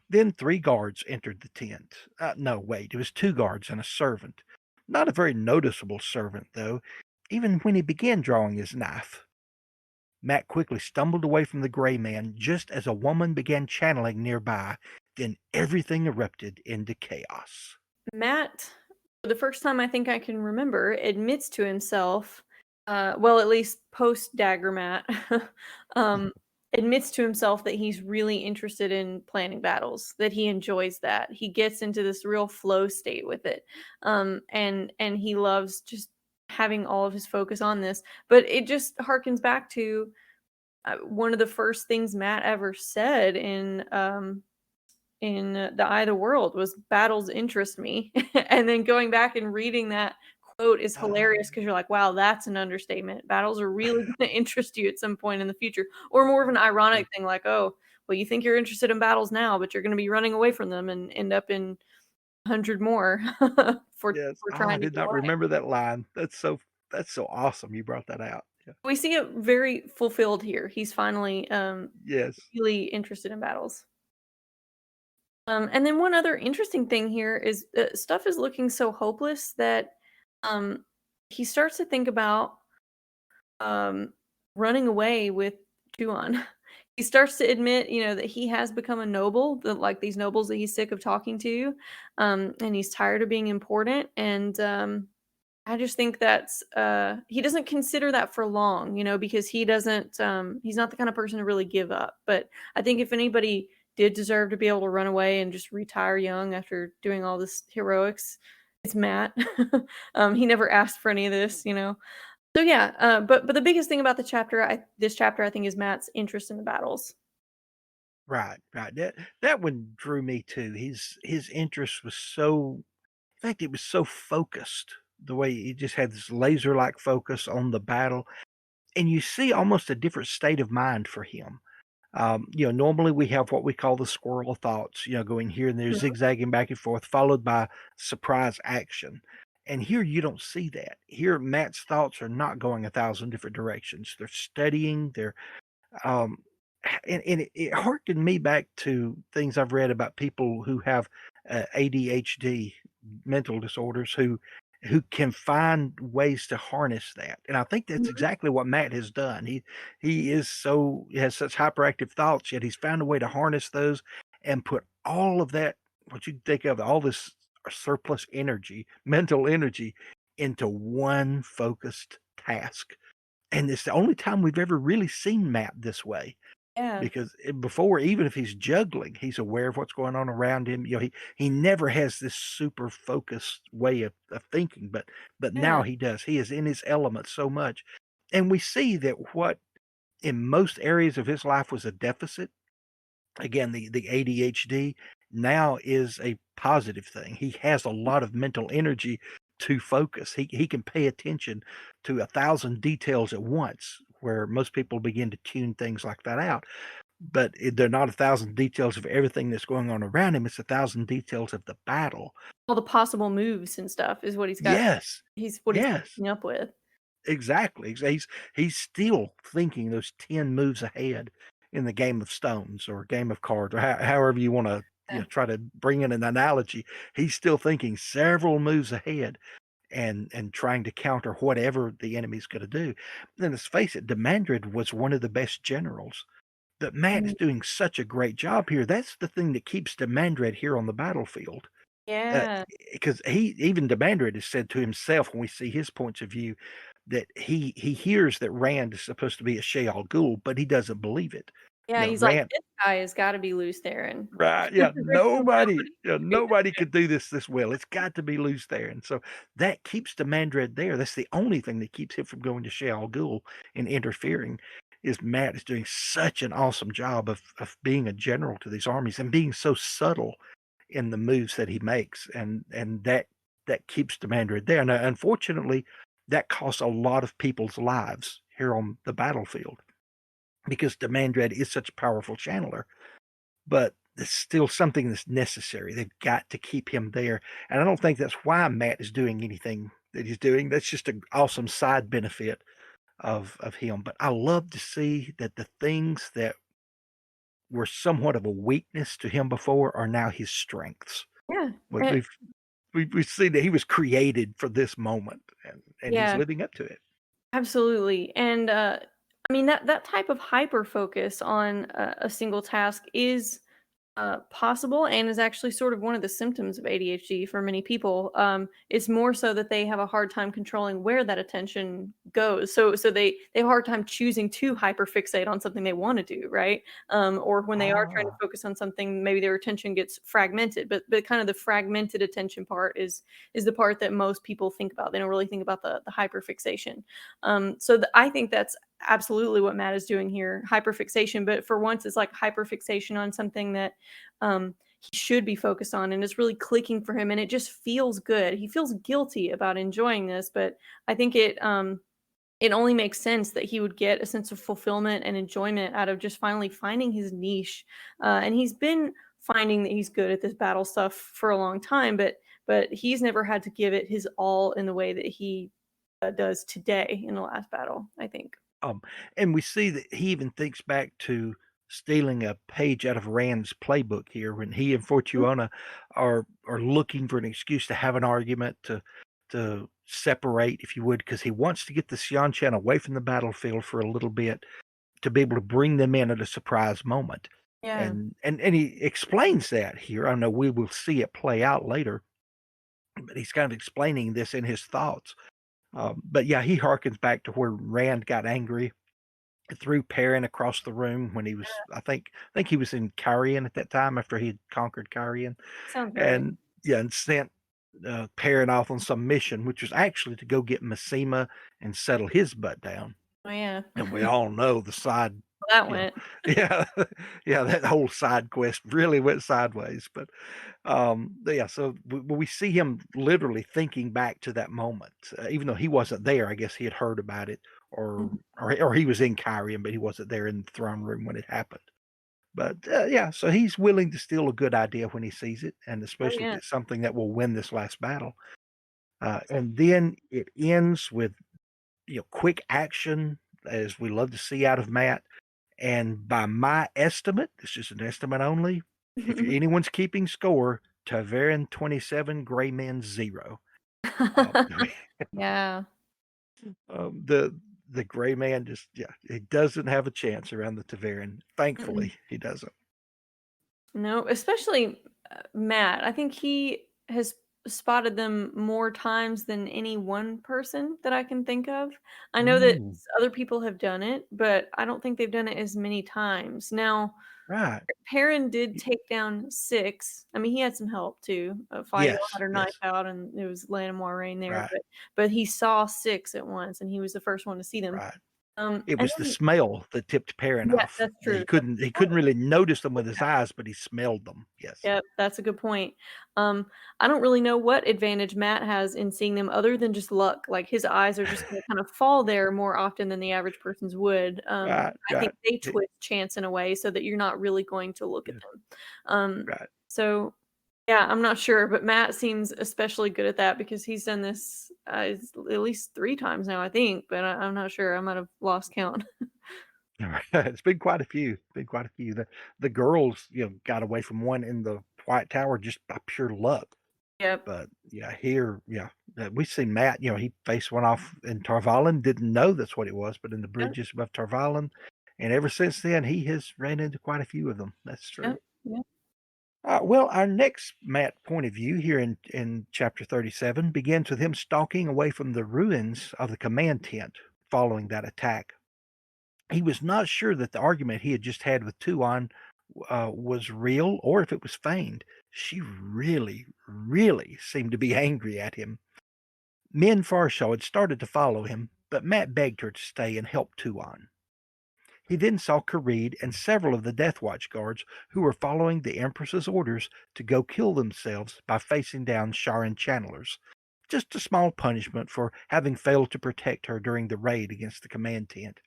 Then 3 guards entered the tent. No, wait, it was 2 guards and a servant. Not a very noticeable servant, though, even when he began drawing his knife. Matt quickly stumbled away from the gray man just as a woman began channeling nearby. Then everything erupted into chaos. Matt, for the first time I think I can remember, admits to himself, well, at least post Dagger Matt, admits to himself that he's really interested in planning battles, that he enjoys that. He gets into this real flow state with it. And he loves just having all of his focus on this. But it just harkens back to one of the first things Matt ever said in The Eye of the World was battles interest me. And then going back and reading that quote is hilarious because you're like, wow, that's an understatement. Battles are really going to interest you at some point in the future. Or more of an ironic thing like, oh, well, you think you're interested in battles now, but you're going to be running away from them and end up in 100 more Yes. for I trying to did get not away. remember that line. That's so awesome you brought that out. Yeah. We see it very fulfilled here. He's finally Yes. really interested in battles. And then one other interesting thing here is stuff is looking so hopeless that um, he starts to think about um, running away with Tuon. He starts to admit, that he has become a noble, that like these nobles that he's sick of talking to, and he's tired of being important. And I just think that's he doesn't consider that for long, because he doesn't he's not the kind of person to really give up. But I think if anybody did deserve to be able to run away and just retire young after doing all this heroics, it's Matt. He never asked for any of this. So yeah, but the biggest thing about this chapter I think is Matt's interest in the battles. Right, right. That one drew me too. His interest was so in fact, it was so focused. The way he just had this laser-like focus on the battle, and you see almost a different state of mind for him. Normally we have what we call the squirrel thoughts, going here and there, Mhm. zigzagging back and forth, followed by surprise action. And here you don't see that. Here, Matt's thoughts are not going 1,000 different directions. They're studying. Um, and it harkened me back to things I've read about people who have ADHD, mental disorders, who can find ways to harness that. And I think that's Mhm. exactly what Matt has done. He has such hyperactive thoughts, yet he's found a way to harness those and put all of that, what you think of, all this surplus energy, mental energy, into one focused task. And it's the only time we've ever really seen Matt this way Yeah. because before, even if he's juggling, he's aware of what's going on around him. He never has this super focused way of thinking, but now Yeah. he does. He is in his element so much. And we see that what in most areas of his life was a deficit, again, the ADHD now is a positive thing. He has a lot of mental energy to focus. He can pay attention to 1,000 details at once, where most people begin to tune things like that out. But they're not 1,000 details of everything that's going on around him. It's 1,000 details of the battle. All the possible moves and stuff is what Yes, he's yes, coming up with. exactly. He's still thinking those 10 moves ahead in the game of stones or game of cards or however you want to Yeah. try to bring in an analogy. He's still thinking several moves ahead and trying to counter whatever the enemy's going to do. And let's face it, Demandred was one of the best generals. But Matt is Mm, doing such a great job here. That's the thing that keeps Demandred here on the battlefield. yeah. Because he even Demandred has said to himself when we see his points of view that he hears that Rand is supposed to be a Sheol Ghoul, but he doesn't believe it. Yeah, he's like, Rand, "This guy has gotta be loose there," and right? Yeah, there's nobody. nobody could do this well. It's got to be loose there, and so that keeps Demandred there. That's the only thing that keeps him from going to Sheol Ghoul and interfering. Is Matt is doing such an awesome job of being a general to these armies and being so subtle in the moves that he makes, and that keeps Demandred there. Now, unfortunately, that costs a lot of people's lives here on the battlefield because Demandred is such a powerful channeler, but it's still something that's necessary. They've got to keep him there, and I don't think that's why Matt is doing anything that he's doing. That's just an awesome side benefit of him. But I love to see that the things that were somewhat of a weakness to him before are now his strengths. Yeah, We, we've we've seen that he was created for this moment, and he's yeah, living up to it. absolutely, and, I mean, that type of hyper focus on a single task is possible and is actually sort of one of the symptoms of ADHD for many people. It's more so that they have a hard time controlling where that attention goes. So they have a hard time choosing to hyperfixate on something they want to do, right? Or when they are trying to Ah, focus on something, maybe their attention gets fragmented. But kind of the fragmented attention part is the part that most people think about. They don't really think about the hyperfixation. I think that's absolutely what Matt is doing here, hyperfixation. But for once, it's like hyperfixation on something that he should be focused on and it's really clicking for him and it just feels good. He feels guilty about enjoying this, but I think it only makes sense that he would get a sense of fulfillment and enjoyment out of just finally finding his niche. And he's been finding that he's good at this battle stuff for a long time, but he's never had to give it his all in the way that he does today in the last battle, I think. um, and we see that he even thinks back to stealing a page out of Rand's playbook here when he and Fortuona are looking for an excuse to have an argument to separate, if you would, because he wants to get the Xianchan away from the battlefield for a little bit to be able to bring them in at a surprise moment. Yeah. And he explains that here. I know we will see it play out later, but he's kind of explaining this in his thoughts. But yeah, he harkens back to where Rand got angry, threw Perrin across the room when he was, I think he was in Carrion at that time after he had conquered Carrion, Sounds right. and yeah, and sent Perrin off on some mission, which was actually to go get Massima and settle his butt down. Oh yeah. And we all know the side, That you know, went. yeah, yeah, that whole side quest really went sideways. But yeah, so we see him literally thinking back to that moment, even though he wasn't there. I guess he had heard about it, or Mhm. or he was in Kyrian, but he wasn't there in the throne room when it happened. But yeah, so he's willing to steal a good idea when he sees it, and Oh especially if yeah. it's something that will win this last battle. And then it ends with quick action, as we love to see out of Matt. And by my estimate, this is an estimate only. If anyone's keeping score, Taverin 27, Gray Men 0. Um, Yeah. the Gray Man just he doesn't have a chance around the Taverin. Mm-mm. Thankfully, he doesn't. No, especially Matt. I think he has spotted them more times than any one person that I can think of. I know that Mm, other people have done it, but I don't think they've done it as many times. Now, right. Perrin did take down 6. I mean, he had some help too. Fayul had Yes. her knife Yes. out, and it was Lana Moraine there, Right. but he saw 6 at once, and he was the first one to see them. Right. It And was the then smell that tipped Perrin yeah, off. that's He true. That's couldn't a he good point. couldn't really notice them with his Yeah. eyes, but he smelled them. Yes. Yep, that's a good point. Um, I don't really know what advantage Matt has in seeing them other than just luck. Like his eyes are just gonna kind of fall there more often than the average person's would. Right, I think right. they He twist chance in a way so that you're not really going to look at yeah, them. right. So yeah, I'm not sure, but Matt seems especially good at that because he's done this at least 3 times now, I think, but I'm not sure. I might have lost count. It's been quite a few, been quite a few. The girls, got away from one in the White Tower just by pure luck. Yep. But yeah, here, yeah, we've seen Matt. He faced one off in Tarvalin. Didn't know that's what it was, but in the Yep. bridges above Tarvalin, and ever since then, he has ran into quite a few of them. That's true. Yep. Yep. Well, our next Matt point of view here in chapter 37 begins with him stalking away from the ruins of the command tent following that attack. He was not sure that the argument he had just had with Tuon was real or if it was feigned. She really, really seemed to be angry at him. Min Farshaw had started to follow him, but Matt begged her to stay and help Tuon. He then saw Kareed and several of the Death Watch guards who were following the Empress's orders to go kill themselves by facing down Sharan channelers. Just a small punishment for having failed to protect her during the raid against the command tent.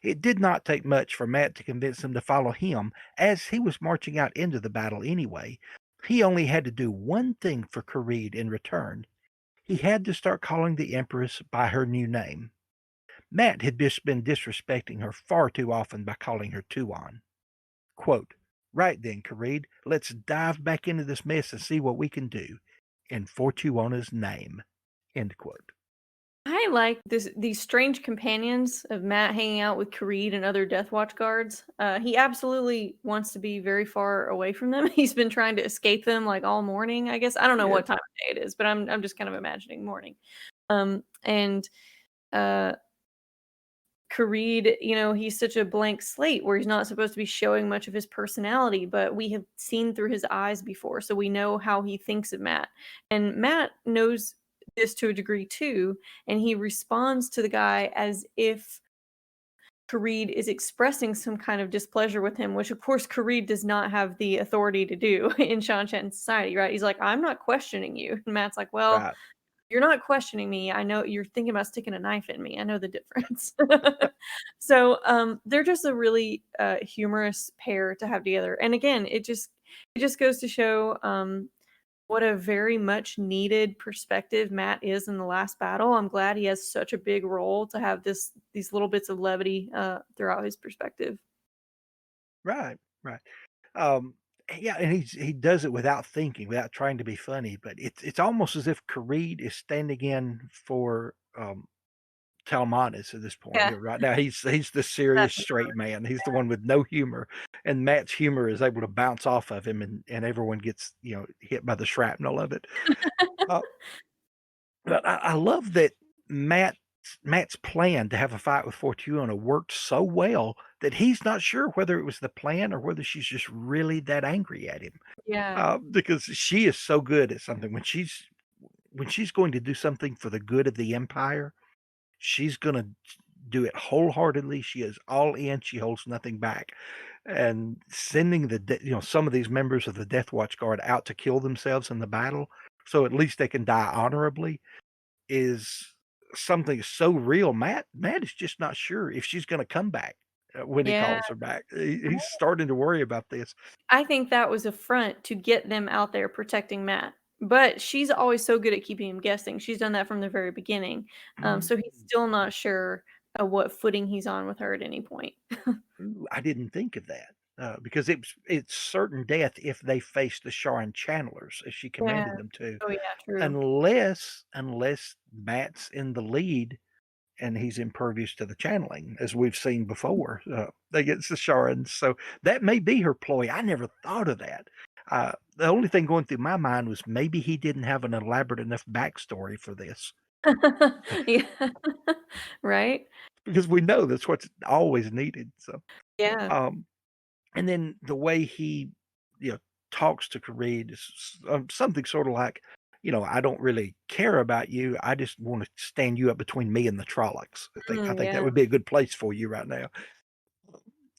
It did not take much for Matt to convince them to follow him, as he was marching out into the battle anyway. He only had to do one thing for Kareed in return. He had to start calling the Empress by her new name. Matt had just been disrespecting her far too often by calling her Tuon. Quote, "Right then, Kareed, let's dive back into this mess and see what we can do. In Fortuona's name." End quote. I like these strange companions of Matt hanging out with Kareed and other Death Watch guards. He absolutely wants to be very far away from them. He's been trying to escape them like all morning, I guess. I don't know Yes, what time of day it is, but I'm just kind of imagining morning. And uh Kareed, he's such a blank slate where he's not supposed to be showing much of his personality, but we have seen through his eyes before, so we know how he thinks of Matt. And Matt knows this to a degree too, and he responds to the guy as if Kareed is expressing some kind of displeasure with him, which of course Kareed does not have the authority to do in Shan society, right? He's like, I'm not questioning you. And Matt's like, well, right. you're not questioning me. I know you're thinking about sticking a knife in me. I know the difference. So they're just a really humorous pair to have together. And again, it just goes to show what a very much needed perspective Matt is in the last battle. I'm glad he has such a big role to have these little bits of levity throughout his perspective. Right, right. Um, yeah, and he does it without thinking, without trying to be funny, but it's almost as if Kareed is standing in for Talmanis at this point. Yeah, Right now he's the serious that's straight man. He's the one with no humor, and Matt's humor is able to bounce off of him, and everyone gets hit by the shrapnel of it. Uh, but I love that Matt Matt's plan to have a fight with Fortuna worked so well that he's not sure whether it was the plan or whether she's just really that angry at him. yeah, Because she is so good at something when she's going to do something for the good of the empire, she's gonna do it wholeheartedly. She is all in. She holds nothing back. And sending some of these members of the Death Watch Guard out to kill themselves in the battle, so at least they can die honorably, is something so real. Matt is just not sure if she's going to come back when he yeah. calls her back. He's starting to worry about this. I think that was a front to get them out there protecting Matt. But she's always so good at keeping him guessing. She's done that from the very beginning. So he's Mm. still not sure what footing he's on with her at any point. Ooh, I didn't think of that because it's certain death if they face the Sharon Chandlers as she Yeah. commanded them to, Oh, yeah, true. unless Matt's in the lead and he's impervious to the channeling, as we've seen before against the Sharans. So that may be her ploy. I never thought of that. The only thing going through my mind was maybe he didn't have an elaborate enough backstory for this Yeah. Right? because we know that's what's always needed. So, Yeah. um, and then the way he, you know, talks to Kareed is something sort of like, I don't really care about you. I just want to stand you up between me and the Trollocs. I think that Yeah, would be a good place for you right now.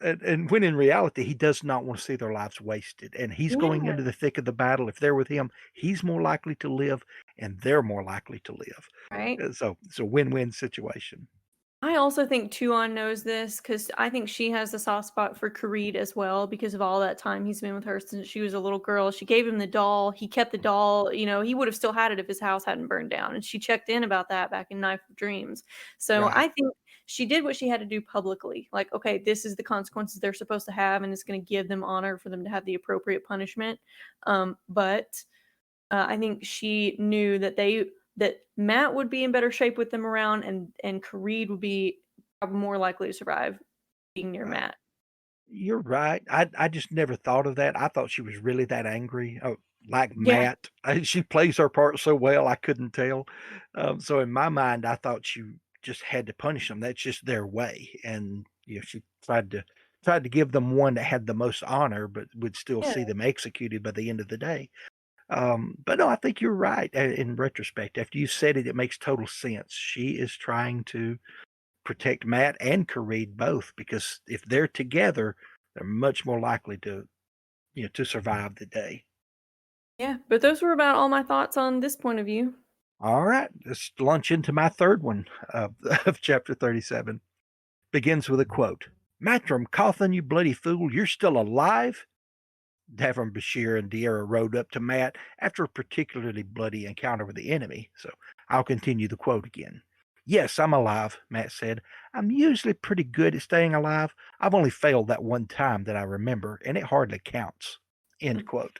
And when in reality, he does not want to see their lives wasted. And he's going yeah, into the thick of the battle. If they're with him, he's more likely to live, and they're more likely to live. right. So it's a win-win situation. I also think Tuon knows this because I think she has a soft spot for Kareed as well because of all that time he's been with her since she was a little girl. She gave him the doll. He kept the doll. He would have still had it if his house hadn't burned down. And she checked in about that back in Knife of Dreams. So Right. I think she did what she had to do publicly. Like, okay, this is the consequences they're supposed to have, and it's going to give them honor for them to have the appropriate punishment. But I think she knew that Matt would be in better shape with them around, and Kareed would be probably more likely to survive being near Right. Matt. You're right. I just never thought of that. I thought she was really that angry, like Yeah, Matt. She plays her part so well, I couldn't tell. So in my mind, I thought she just had to punish them. That's just their way. And she tried to give them one that had the most honor, but would still yeah, see them executed by the end of the day. But no, I think you're right. In retrospect, after you said it, it makes total sense. She is trying to protect Matt and Kareed both because if they're together, they're much more likely to survive the day. yeah. But those were about all my thoughts on this point of view. All right, let's launch into my third one of, of chapter 37. Begins with a quote. Matrim Cawthon, you bloody fool, you're still alive? Davram, Bashir, and Deira rode up to Matt after a particularly bloody encounter with the enemy, so I'll continue the quote again. Yes, I'm alive, Matt said. I'm usually pretty good at staying alive. I've only failed that one time that I remember, and it hardly counts. End Mm. quote.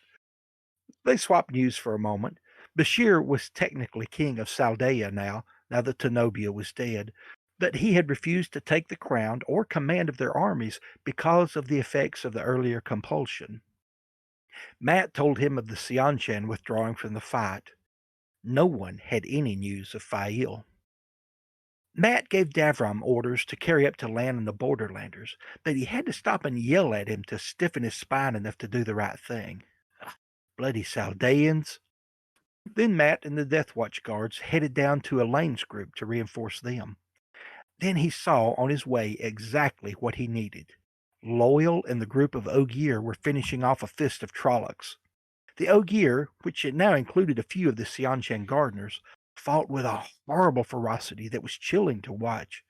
They swapped news for a moment. Bashir was technically king of Saldaea now that Tenobia was dead, but he had refused to take the crown or command of their armies because of the effects of the earlier compulsion. Matt told him of the Seanchan withdrawing from the fight. No one had any news of Fail. Matt gave Davram orders to carry up to land on the Borderlanders, but he had to stop and yell at him to stiffen his spine enough to do the right thing. Bloody Saldaeans. Then Matt and the Death Watch guards headed down to Elaine's group to reinforce them. Then he saw on his way exactly what he needed. Loyal and the group of Ogier were finishing off a fist of Trollocs. The Ogier, which had now included a few of the Seanchan gardeners, fought with a horrible ferocity that was chilling to watch.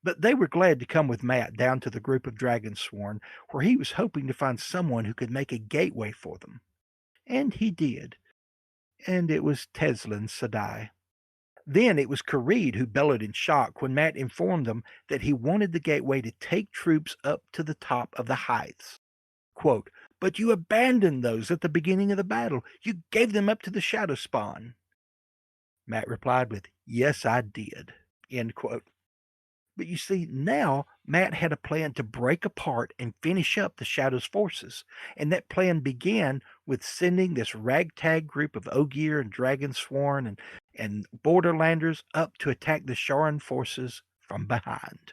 But they were glad to come with Matt down to the group of Dragonsworn, where he was hoping to find someone who could make a gateway for them. And he did. And it was Teslin Sadai. Then it was Kareed who bellowed in shock when Matt informed them that he wanted the gateway to take troops up to the top of the heights. Quote, but you abandoned those at the beginning of the battle. You gave them up to the Shadow Spawn. Matt replied with, yes, I did. End quote. But you see, now Matt had a plan to break apart and finish up the Shadow's forces. And that plan began with sending this ragtag group of Ogier and Dragonsworn and Borderlanders up to attack the Sharan forces from behind.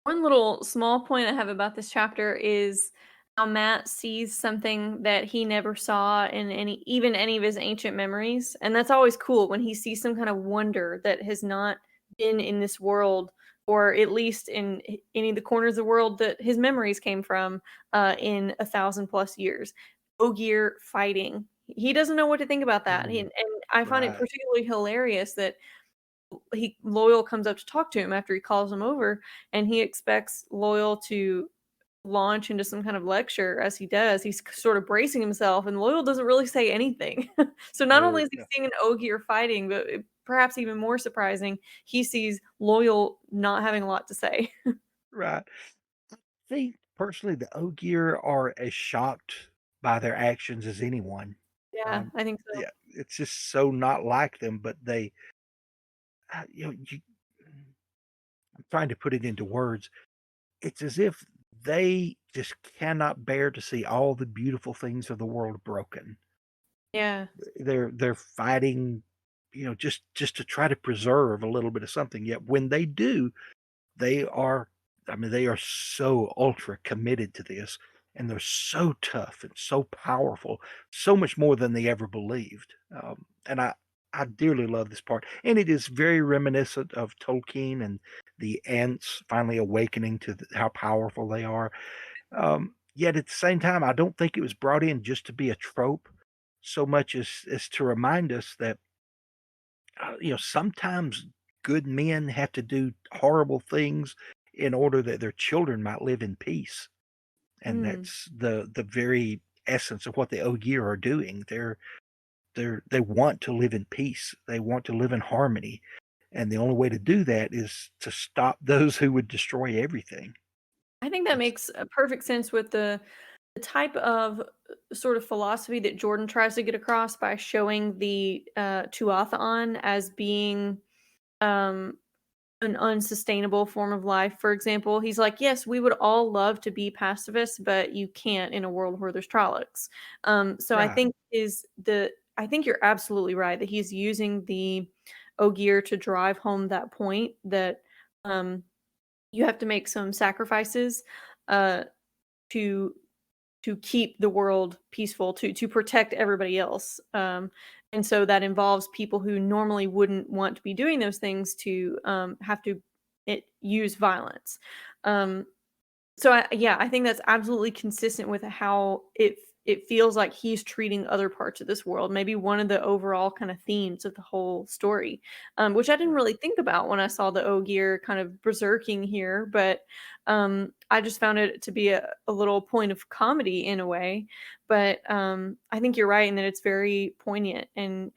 One little small point I have about this chapter is how Matt sees something that he never saw in any of his ancient memories. And that's always cool when he sees some kind of wonder that has not been in this world, or at least in any of the corners of the world that his memories came from in 1,000+ years. Ogier fighting. He doesn't know what to think about that. Mm, And I find it right. particularly hilarious that Loyal comes up to talk to him after he calls him over, and he expects Loyal to launch into some kind of lecture. As he does, he's sort of bracing himself, and Loyal doesn't really say anything. So not only No, is he no. seeing an Ogier fighting, but perhaps even more surprising, he sees Loyal not having a lot to say. Right. See, personally, the Ogier are as shocked by their actions as anyone. Yeah, Um, I think so. yeah, it's just so not like them, but you I'm trying to put it into words. It's as if they just cannot bear to see all the beautiful things of the world broken. Yeah. They're fighting, just to try to preserve a little bit of something. Yet when they do, they are, I mean, they are so ultra committed to this, and they're so tough and so powerful, so much more than they ever believed. And I dearly love this part, and it is very reminiscent of Tolkien and the ants finally awakening to how powerful they are. Yet at the same time, I don't think it was brought in just to be a trope, so much as to remind us that sometimes good men have to do horrible things in order that their children might live in peace, and Mm. that's the very essence of what the Ogier are doing. They want to live in peace. They want to live in harmony. And the only way to do that is to stop those who would destroy everything. I think that It's makes perfect sense with the type of sort of philosophy that Jordan tries to get across by showing the Tuatha as being um, an unsustainable form of life. For example, he's like, yes, we would all love to be pacifists, but you can't in a world where there's Trollocs. So I right. think I think you're absolutely right that he's using the Ogier to drive home that point that um, you have to make some sacrifices uh, to keep the world peaceful, to protect everybody else. And so that involves people who normally wouldn't want to be doing those things to have to use violence. Um, so yeah, I think that's absolutely consistent with how it feels like he's treating other parts of this world. Maybe one of the overall kind of themes of the whole story, which I didn't really think about when I saw the Ogier kind of berserking here, but I just found it to be a little point of comedy in a way. But I think you're right in that it's very poignant and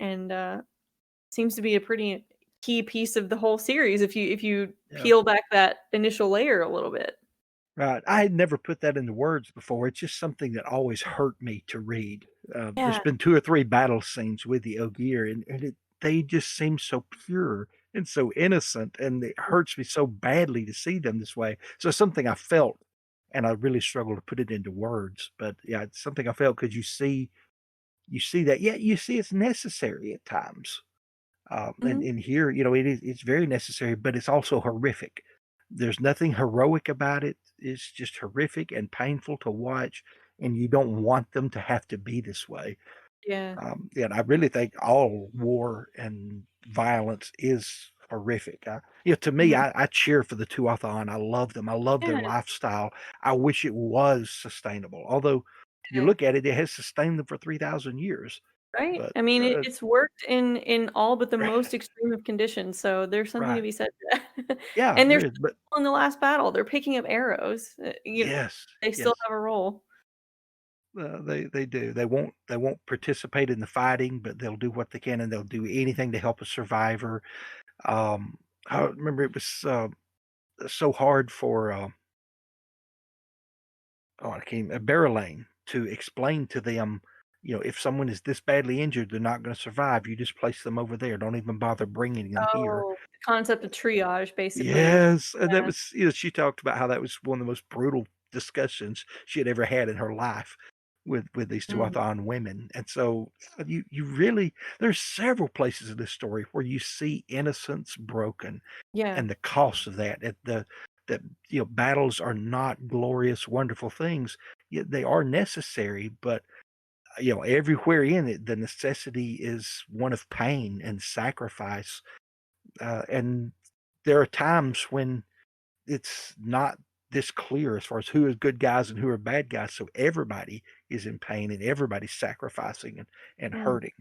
seems to be a pretty key piece of the whole series if you Yeah. peel back that initial layer a little bit. Right. I had never put that into words before. It's just something that always hurt me to read. There's Yeah. been 2 or 3 battle scenes with the Ogier, and they just seem so pure and so innocent, and it hurts me so badly to see them this way. So something I felt, and I really struggle to put it into words, but yeah, it's something I felt because you see that, yeah, you see it's necessary at times. And Mhm. and here, it's very necessary, but it's also horrific. There's nothing heroic about it. It's just horrific and painful to watch, and you don't want them to have to be this way. Yeah. And I really think all war and violence is horrific. To me, Mhm. I cheer for the Tuatha. I love them. I love their Yeah, lifestyle. I wish it was sustainable. Although you yeah. look at it, it has sustained them for 3,000 years. Right? But I mean, it's worked in all but the most extreme of conditions, so there's something to right, be said for that. yeah, And there they're is. But still in the last battle, they're picking up arrows, yes, they still yes. have a role. They do. They won't participate in the fighting, but they'll do what they can, and they'll do anything to help a survivor. Um, I remember it was so hard for I can't Barrelane to explain to them, if someone is this badly injured, they're not going to survive. You just place them over there. Don't even bother bringing them here. Oh, the concept of triage, basically. Yes, and that Yeah. was she talked about how that was one of the most brutal discussions she had ever had in her life with these Mm, Tuatha women, and so you really there's several places in this story where you see innocence broken yeah. and the cost of that, at the that battles are not glorious, wonderful things, yet they are necessary, but everywhere in it, the necessity is one of pain and sacrifice, and there are times when it's not this clear as far as who is good guys and who are bad guys. So everybody is in pain and everybody's sacrificing and Yeah. hurting.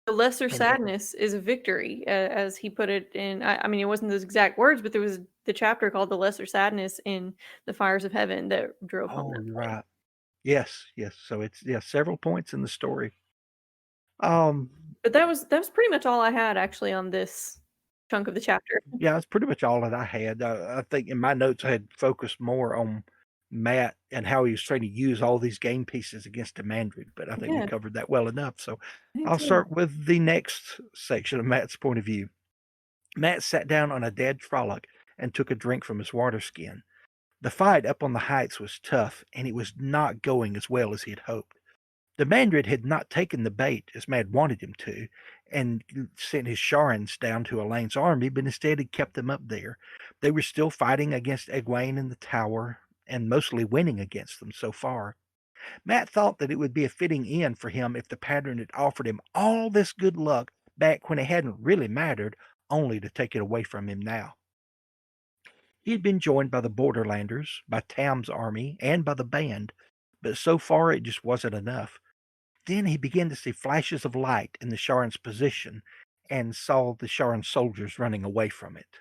The lesser And sadness is a victory, as he put it in I mean, it wasn't those exact words, but there was the chapter called "The Lesser Sadness" in The Fires of Heaven that drove home oh, that you're point. right. Yes, yes. So it's several points in the story. Um, But that was pretty much all I had actually on this chunk of the chapter. yeah, that's pretty much all that I had. I think in my notes I had focused more on Matt and how he was trying to use all these game pieces against Demandred, but I think we Yeah, covered that well enough. So I think I'll so. start with the next section of Matt's point of view. Matt sat down on a dead frolic and took a drink from his water skin. The fight up on the heights was tough, and it was not going as well as he had hoped. The Mandrid had not taken the bait as Mad wanted him to, and sent his Sharans down to Elaine's army, but instead had kept them up there. They were still fighting against Egwene in the tower, and mostly winning against them so far. Matt thought that it would be a fitting end for him if the pattern had offered him all this good luck, back when it hadn't really mattered, only to take it away from him now. He had been joined by the Borderlanders, by Tam's army, and by the band, but so far it just wasn't enough. Then he began to see flashes of light in the Sharan's position and saw the Sharan soldiers running away from it.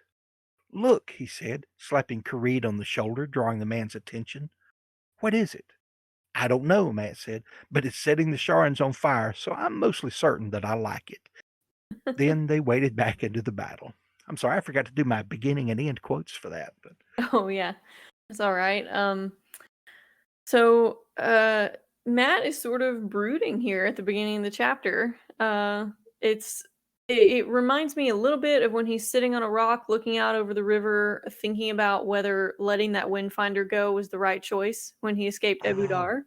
"Look," he said, slapping Kareed on the shoulder, drawing the man's attention. "What is it?" "I don't know," Matt said, "but it's setting the Sharans on fire, so I'm mostly certain that I like it." Then they waded back into the battle. I'm sorry, I forgot to do my beginning and end quotes for that, but Oh yeah, that's all right. So Matt is sort of brooding here at the beginning of the chapter. It's it reminds me a little bit of when he's sitting on a rock looking out over the river, thinking about whether letting that windfinder go was the right choice when he escaped Ebu oh, Dar.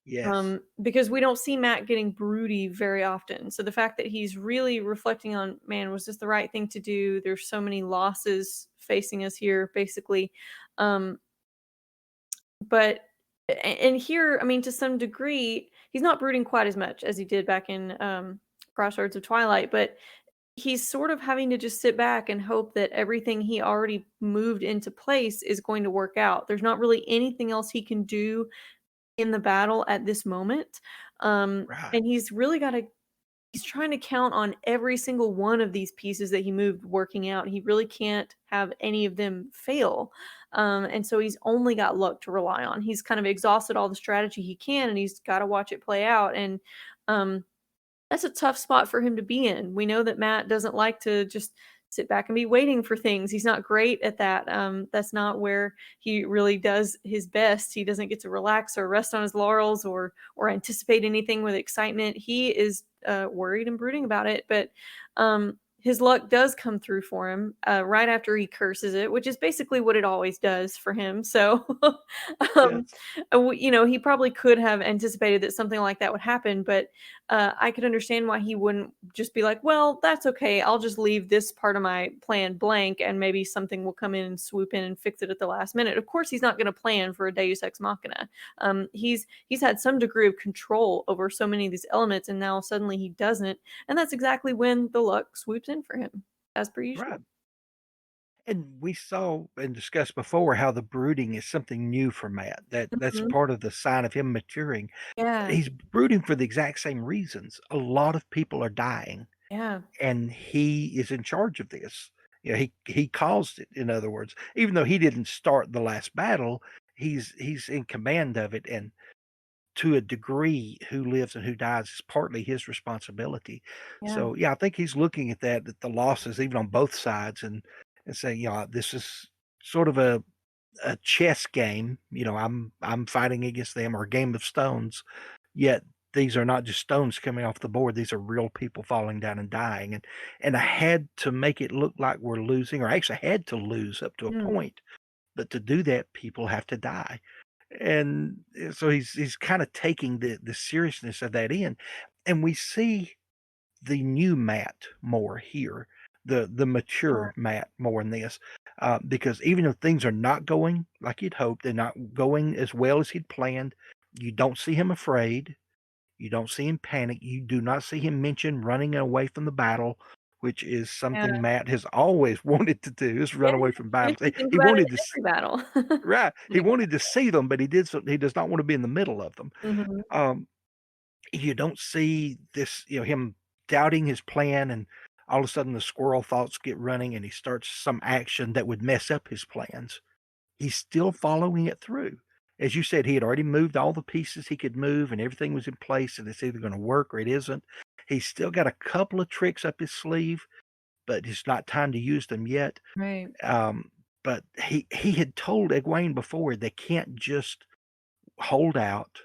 yes, Because we don't see Matt getting broody very often. So the fact that he's really reflecting on, man, was this the right thing to do? There's so many losses facing us here, basically. Um, but and here, I mean, to some degree, he's not brooding quite as much as he did back in Crossroads of Twilight, but he's sort of having to just sit back and hope that everything he already moved into place is going to work out. There's not really anything else he can do in the battle at this moment. right, And he's really got to he's trying to count on every single one of these pieces that he moved working out. He really can't have any of them fail. And so he's only got luck to rely on. He's kind of exhausted all the strategy he can, and he's got to watch it play out. And um, that's a tough spot for him to be in. We know that Matt doesn't like to just sit back and be waiting for things. He's not great at that. That's not where he really does his best. He doesn't get to relax or rest on his laurels or anticipate anything with excitement. He is worried and brooding about it. But his luck does come through for him right after he curses it, which is basically what it always does for him. So, um, yes, he probably could have anticipated that something like that would happen, but I could understand why he wouldn't just be like, well, that's okay. I'll just leave this part of my plan blank and maybe something will come in and swoop in and fix it at the last minute. Of course, he's not going to plan for a Deus Ex Machina. He's had some degree of control over so many of these elements, and now suddenly he doesn't. And that's exactly when the luck swoops in for him, as per right. usual. And we saw and discussed before how the brooding is something new for Matt. That's Mhm. part of the sign of him maturing. Yeah, He's brooding for the exact same reasons. A lot of people are dying, yeah, and he is in charge of this. He caused it, in other words. Even though he didn't start the last battle, he's in command of it, and to a degree, who lives and who dies is partly his responsibility. yeah, So, yeah, I think he's looking at that the losses even on both sides and saying, this is sort of a chess game. I'm fighting against them, or a game of stones, yet these are not just stones coming off the board. These are real people falling down and dying. And I had to make it look like we're losing, or I actually had to lose up to a mm, point. But to do that, people have to die. And so he's kind of taking the seriousness of that in. And we see the new Matt more here, the uh, mature Matt more in this, because even though things are not going like he'd hoped, they're not going as well as he'd planned. You don't see him afraid. You don't see him panic. You do not see him mention running away from the battle, which is yeah, something Matt has always wanted to do, is yeah. run away from Makes battles. me think He about it wanted to in every battle. right. He Yeah. wanted to see them, but he does not want to be in the middle of them. Mhm. Um, you don't see this, him doubting his plan, and all of a sudden the squirrel thoughts get running and he starts some action that would mess up his plans. He's still following it through. As you said, he had already moved all the pieces he could move and everything was in place, and it's either going to work or it isn't. He's still got a couple of tricks up his sleeve, but it's not time to use them yet. Right. Um, but he had told Egwene before they can't just hold out.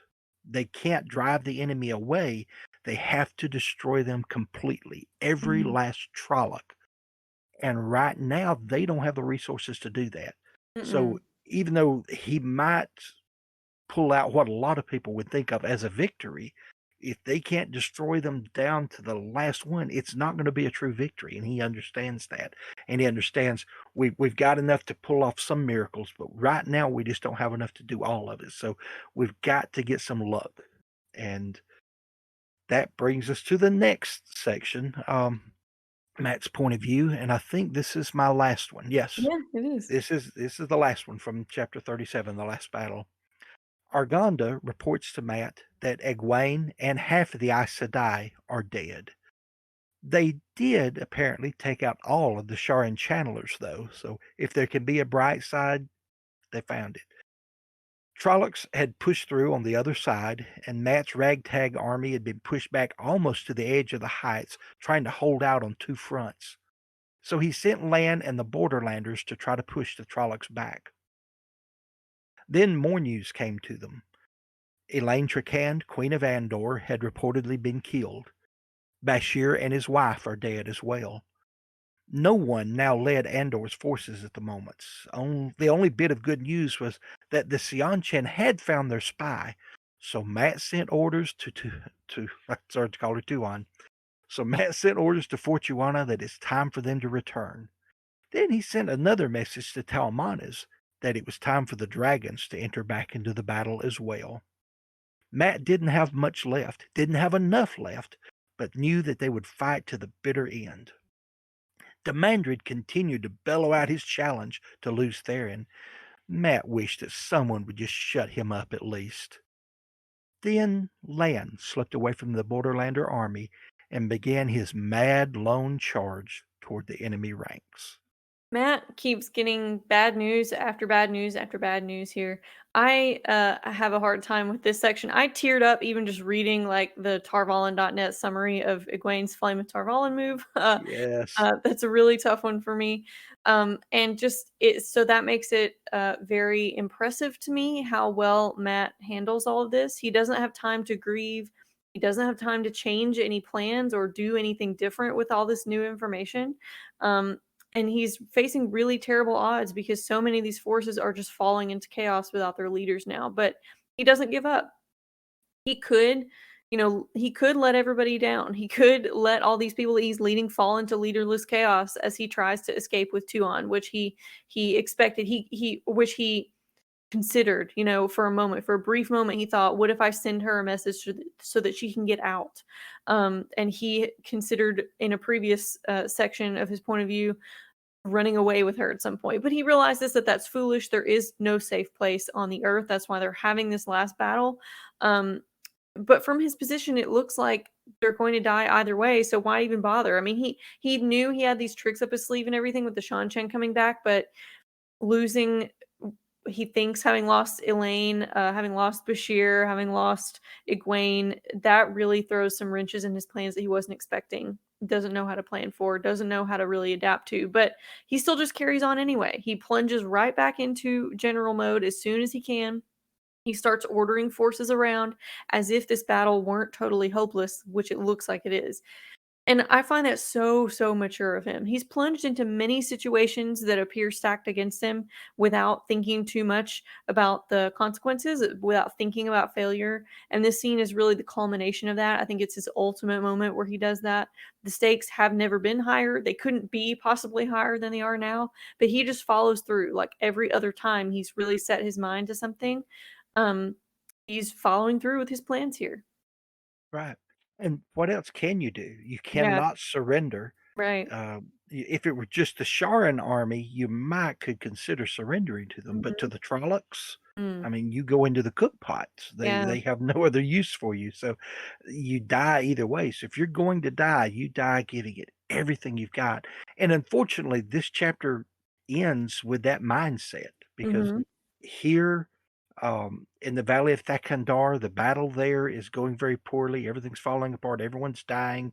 They can't drive the enemy away. They have to destroy them completely, every Mhm. last Trolloc. And right now, they don't have the resources to do that. So Mm-mm. even though he might pull out what a lot of people would think of as a victory, if they can't destroy them down to the last one, it's not going to be a true victory. And he understands that. And he understands we've got enough to pull off some miracles, but right now we just don't have enough to do all of it. So we've got to get some luck. And that brings us to the next section. Matt's point of view, and I think this is my last one. Yes, Yeah, it is. this is the last one from chapter 37, the last battle. Arganda reports to Matt that Egwene and half of the Aes Sedai are dead. They did apparently take out all of the Sharan channelers, though, so if there can be a bright side, they found it. Trollocs had pushed through on the other side, and Matt's ragtag army had been pushed back almost to the edge of the heights, trying to hold out on two fronts. So he sent Lan and the Borderlanders to try to push the Trollocs back. Then more news came to them. Elaine Trakand, Queen of Andor, had reportedly been killed. Bashir and his wife are dead as well. No one now led Andor's forces at the moment. The only bit of good news was that the Seanchan had found their spy. So Matt sent orders to sorry to call her Tuon. So Matt sent orders to Fortuana that it's time for them to return. Then he sent another message to Talmanes that it was time for the dragons to enter back into the battle as well. Matt didn't have much left, didn't have enough left, but knew that they would fight to the bitter end. Demandred continued to bellow out his challenge to lose Theron. Matt wished that someone would just shut him up at least. Then Lan slipped away from the Borderlander army and began his mad lone charge toward the enemy ranks. Matt keeps getting bad news after bad news after bad news here. I have a hard time with this section. I teared up even just reading like the Tarvalin.net summary of Egwene's Flame of Tarvalin move. Yes. That's a really tough one for me. And just it so that makes it very impressive to me how well Matt handles all of this. He doesn't have time to grieve. He doesn't have time to change any plans or do anything different with all this new information. Um, and he's facing really terrible odds because so many of these forces are just falling into chaos without their leaders now. But he doesn't give up. He could, he could let everybody down. He could let all these people he's leading fall into leaderless chaos as he tries to escape with Tuon, which he expected. He which he considered, for a moment, for a brief moment, he thought, what if I send her a message so that she can get out? And he considered in a previous section of his point of view running away with her at some point. But he realizes that that's foolish. There is no safe place on the earth. That's why they're having this last battle. But from his position, it looks like they're going to die either way. So why even bother? I mean, he knew he had these tricks up his sleeve and everything with the Seanchan coming back, but losing he thinks having lost Elaine, having lost Bashir, having lost Egwene, that really throws some wrenches in his plans that he wasn't expecting. Doesn't know how to plan for, doesn't know how to really adapt to, but he still just carries on anyway. He plunges right back into general mode as soon as he can. He starts ordering forces around as if this battle weren't totally hopeless, which it looks like it is. And I find that so, so mature of him. He's plunged into many situations that appear stacked against him without thinking too much about the consequences, without thinking about failure. And this scene is really the culmination of that. I think it's his ultimate moment where he does that. The stakes have never been higher. They couldn't be possibly higher than they are now. But he just follows through. Like every other time he's really set his mind to something, um, he's following through with his plans here. Right. And what else can you do? You Yeah, cannot surrender. right. If it were just the Sharan army, you might could consider surrendering to them, but to Mhm. the Trollocs, Mm. I mean, you go into the cook pots. Yeah. They have no other use for you, so you die either way. So if you're going to die, you die giving it everything you've got. And unfortunately, this chapter ends with that mindset because Mhm. here in the Valley of Thakandar, the battle there is going very poorly. Everything's falling apart. Everyone's dying.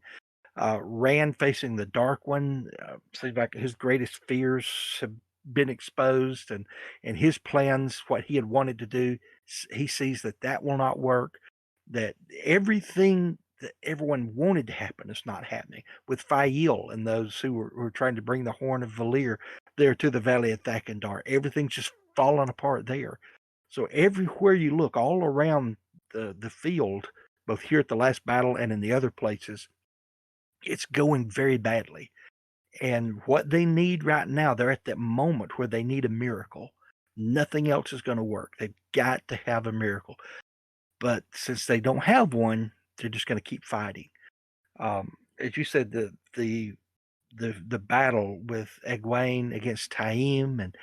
Rand facing the Dark One seems like his greatest fears have been exposed, and his plans, what he had wanted to do, he sees that that will not work. That everything that everyone wanted to happen is not happening. With Fail and those who were trying to bring the Horn of Valir there to the Valley of Thakandar, everything's just falling apart there. So everywhere you look, all around the field, both here at the last battle and in the other places, it's going very badly. And what they need right now, they're at that moment where they need a miracle. Nothing else is going to work. They've got to have a miracle. But since they don't have one, they're just going to keep fighting. As you said, the the battle with Egwene against Taim, and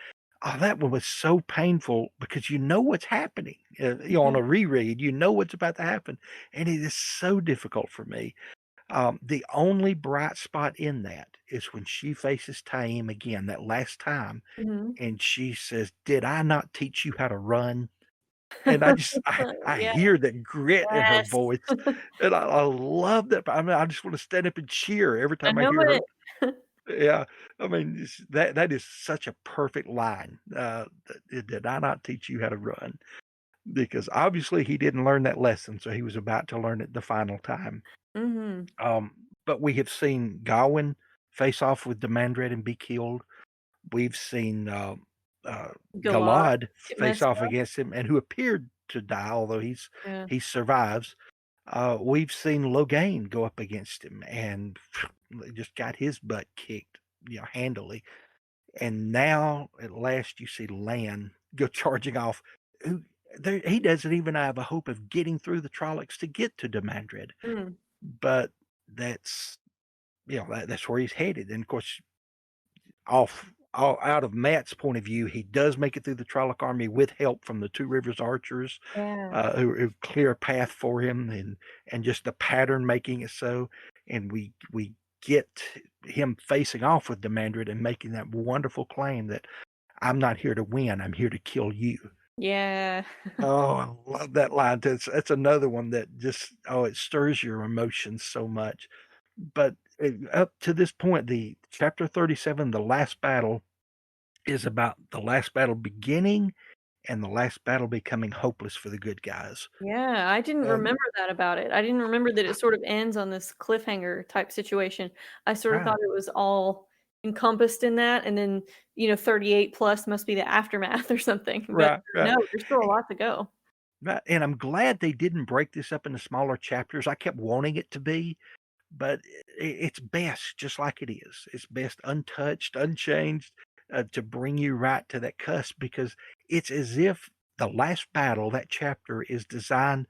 that one was so painful because you know what's happening. On a reread, you know what's about to happen, and it is so difficult for me. The only bright spot in that is when she faces Taim again that last time, Mhm. and she says, "Did I not teach you how to run?" And I just I Yeah. hear the grit in her Yes. voice, and I love that. I mean, I just want to stand up and cheer every I time I know hear her. it. Yeah, I mean, that is such a perfect line. Did I not teach you how to run? Because obviously he didn't learn that lesson, so he was about to learn it the final time. Mhm. Um, but we have seen Gawain face off with Demandred and be killed. We've seen uh, Galad Galad get face messed off up. against him, and who appeared to die, although Yeah. he survives. We've seen Logain go up against him and just got his butt kicked, handily. And now, at last, you see Lan go charging off. Who he doesn't even have a hope of getting through the Trollocs to get to Demandred, Mm. but that's that's where he's headed. And of course, all out of Matt's point of view, he does make it through the Trolloc army with help from the Two Rivers archers, Yeah. who clear a path for him, and just the pattern making it so. And we get him facing off with Demandred and making that wonderful claim that I'm not here to win, I'm here to kill you. Yeah. Oh, I love that line. That's another one that just it stirs your emotions so much. But up to this point, the chapter 37, the last battle, is about the last battle beginning and the last battle becoming hopeless for the good guys. Yeah, I didn't And remember that about it. I didn't remember that it sort of ends on this cliffhanger type situation. I sort of right, thought it was all encompassed in that, and then, 38 plus must be the aftermath or something, but right, right, no, there's still a lot to go. right. And I'm glad they didn't break this up into smaller chapters. I kept wanting it to be, but it's best just like it is. It's best untouched, unchanged, to bring you right to that cusp, because it's as if the last battle, that chapter, is designed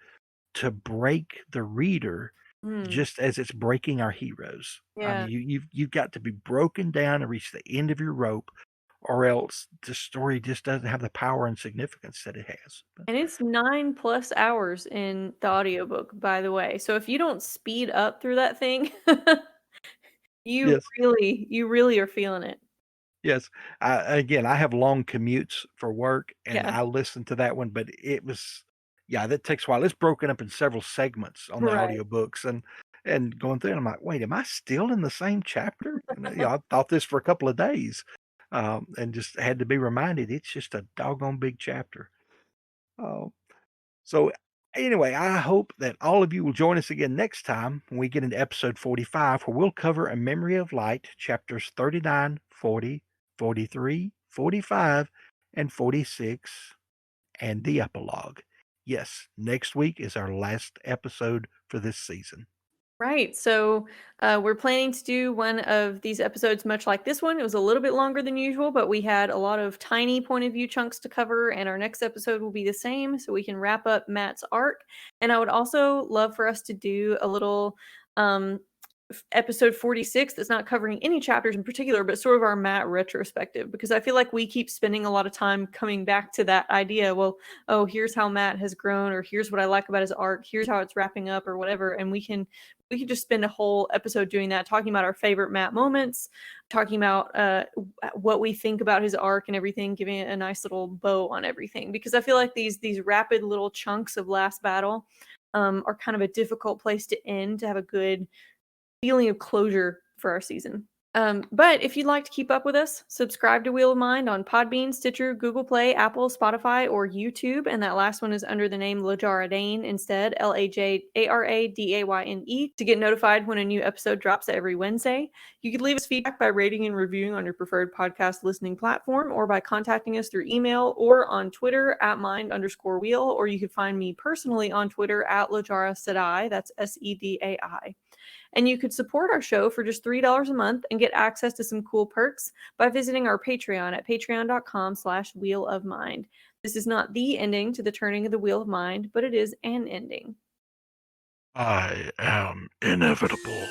to break the reader Mm, just as it's breaking our heroes. I yeah. mean, you've got to be broken down and reach the end of your rope, or else the story just doesn't have the power and significance that it has. But And it's 9 plus hours in the audiobook, by the way. So if you don't speed up through that thing, you yes, really are feeling it. yes. Again, I have long commutes for work, and Yeah. I listened to that one, but it was, yeah, that takes a while. It's broken up in several segments on the Right. audiobooks, and going through it, I'm like, wait, am I still in the same chapter? And I thought this for a couple of days, and just had to be reminded it's just a doggone big chapter. Uh, so anyway, I hope that all of you will join us again next time when we get into episode 45, where we'll cover A Memory of Light, chapters 39, 40, 43, 45, and 46, and the epilogue. Yes, next week is our last episode for this season. Right. So we're planning to do one of these episodes much like this one. It was a little bit longer than usual, but we had a lot of tiny point of view chunks to cover, and our next episode will be the same so we can wrap up Matt's arc. And I would also love for us to do a little um, episode 46 that's not covering any chapters in particular, but sort of our Matt retrospective, because I feel like we keep spending a lot of time coming back to that idea. Well, oh, here's how Matt has grown, or here's what I like about his arc, here's how it's wrapping up, or whatever. And we could just spend a whole episode doing that, talking about our favorite Matt moments, talking about what we think about his arc and everything, giving it a nice little bow on everything. Because I feel like these rapid little chunks of last battle are kind of a difficult place to end to have a good feeling of closure for our season. But if you'd like to keep up with us, subscribe to Wheel of Mind on Podbean, Stitcher, Google Play, Apple, Spotify, or YouTube. And that last one is under the name Lajara Dane instead, Lajaradayne, to get notified when a new episode drops every Wednesday. You could leave us feedback by rating and reviewing on your preferred podcast listening platform, or by contacting us through email or on Twitter at mind_wheel, or you could find me personally on Twitter at Lajara Sedai, that's Sedai. And you could support our show for just $3 a month and get access to some cool perks by visiting our Patreon at patreon.com/Wheel of Mind. This is not the ending to the turning of the Wheel of Mind, but it is an ending. I am inevitable.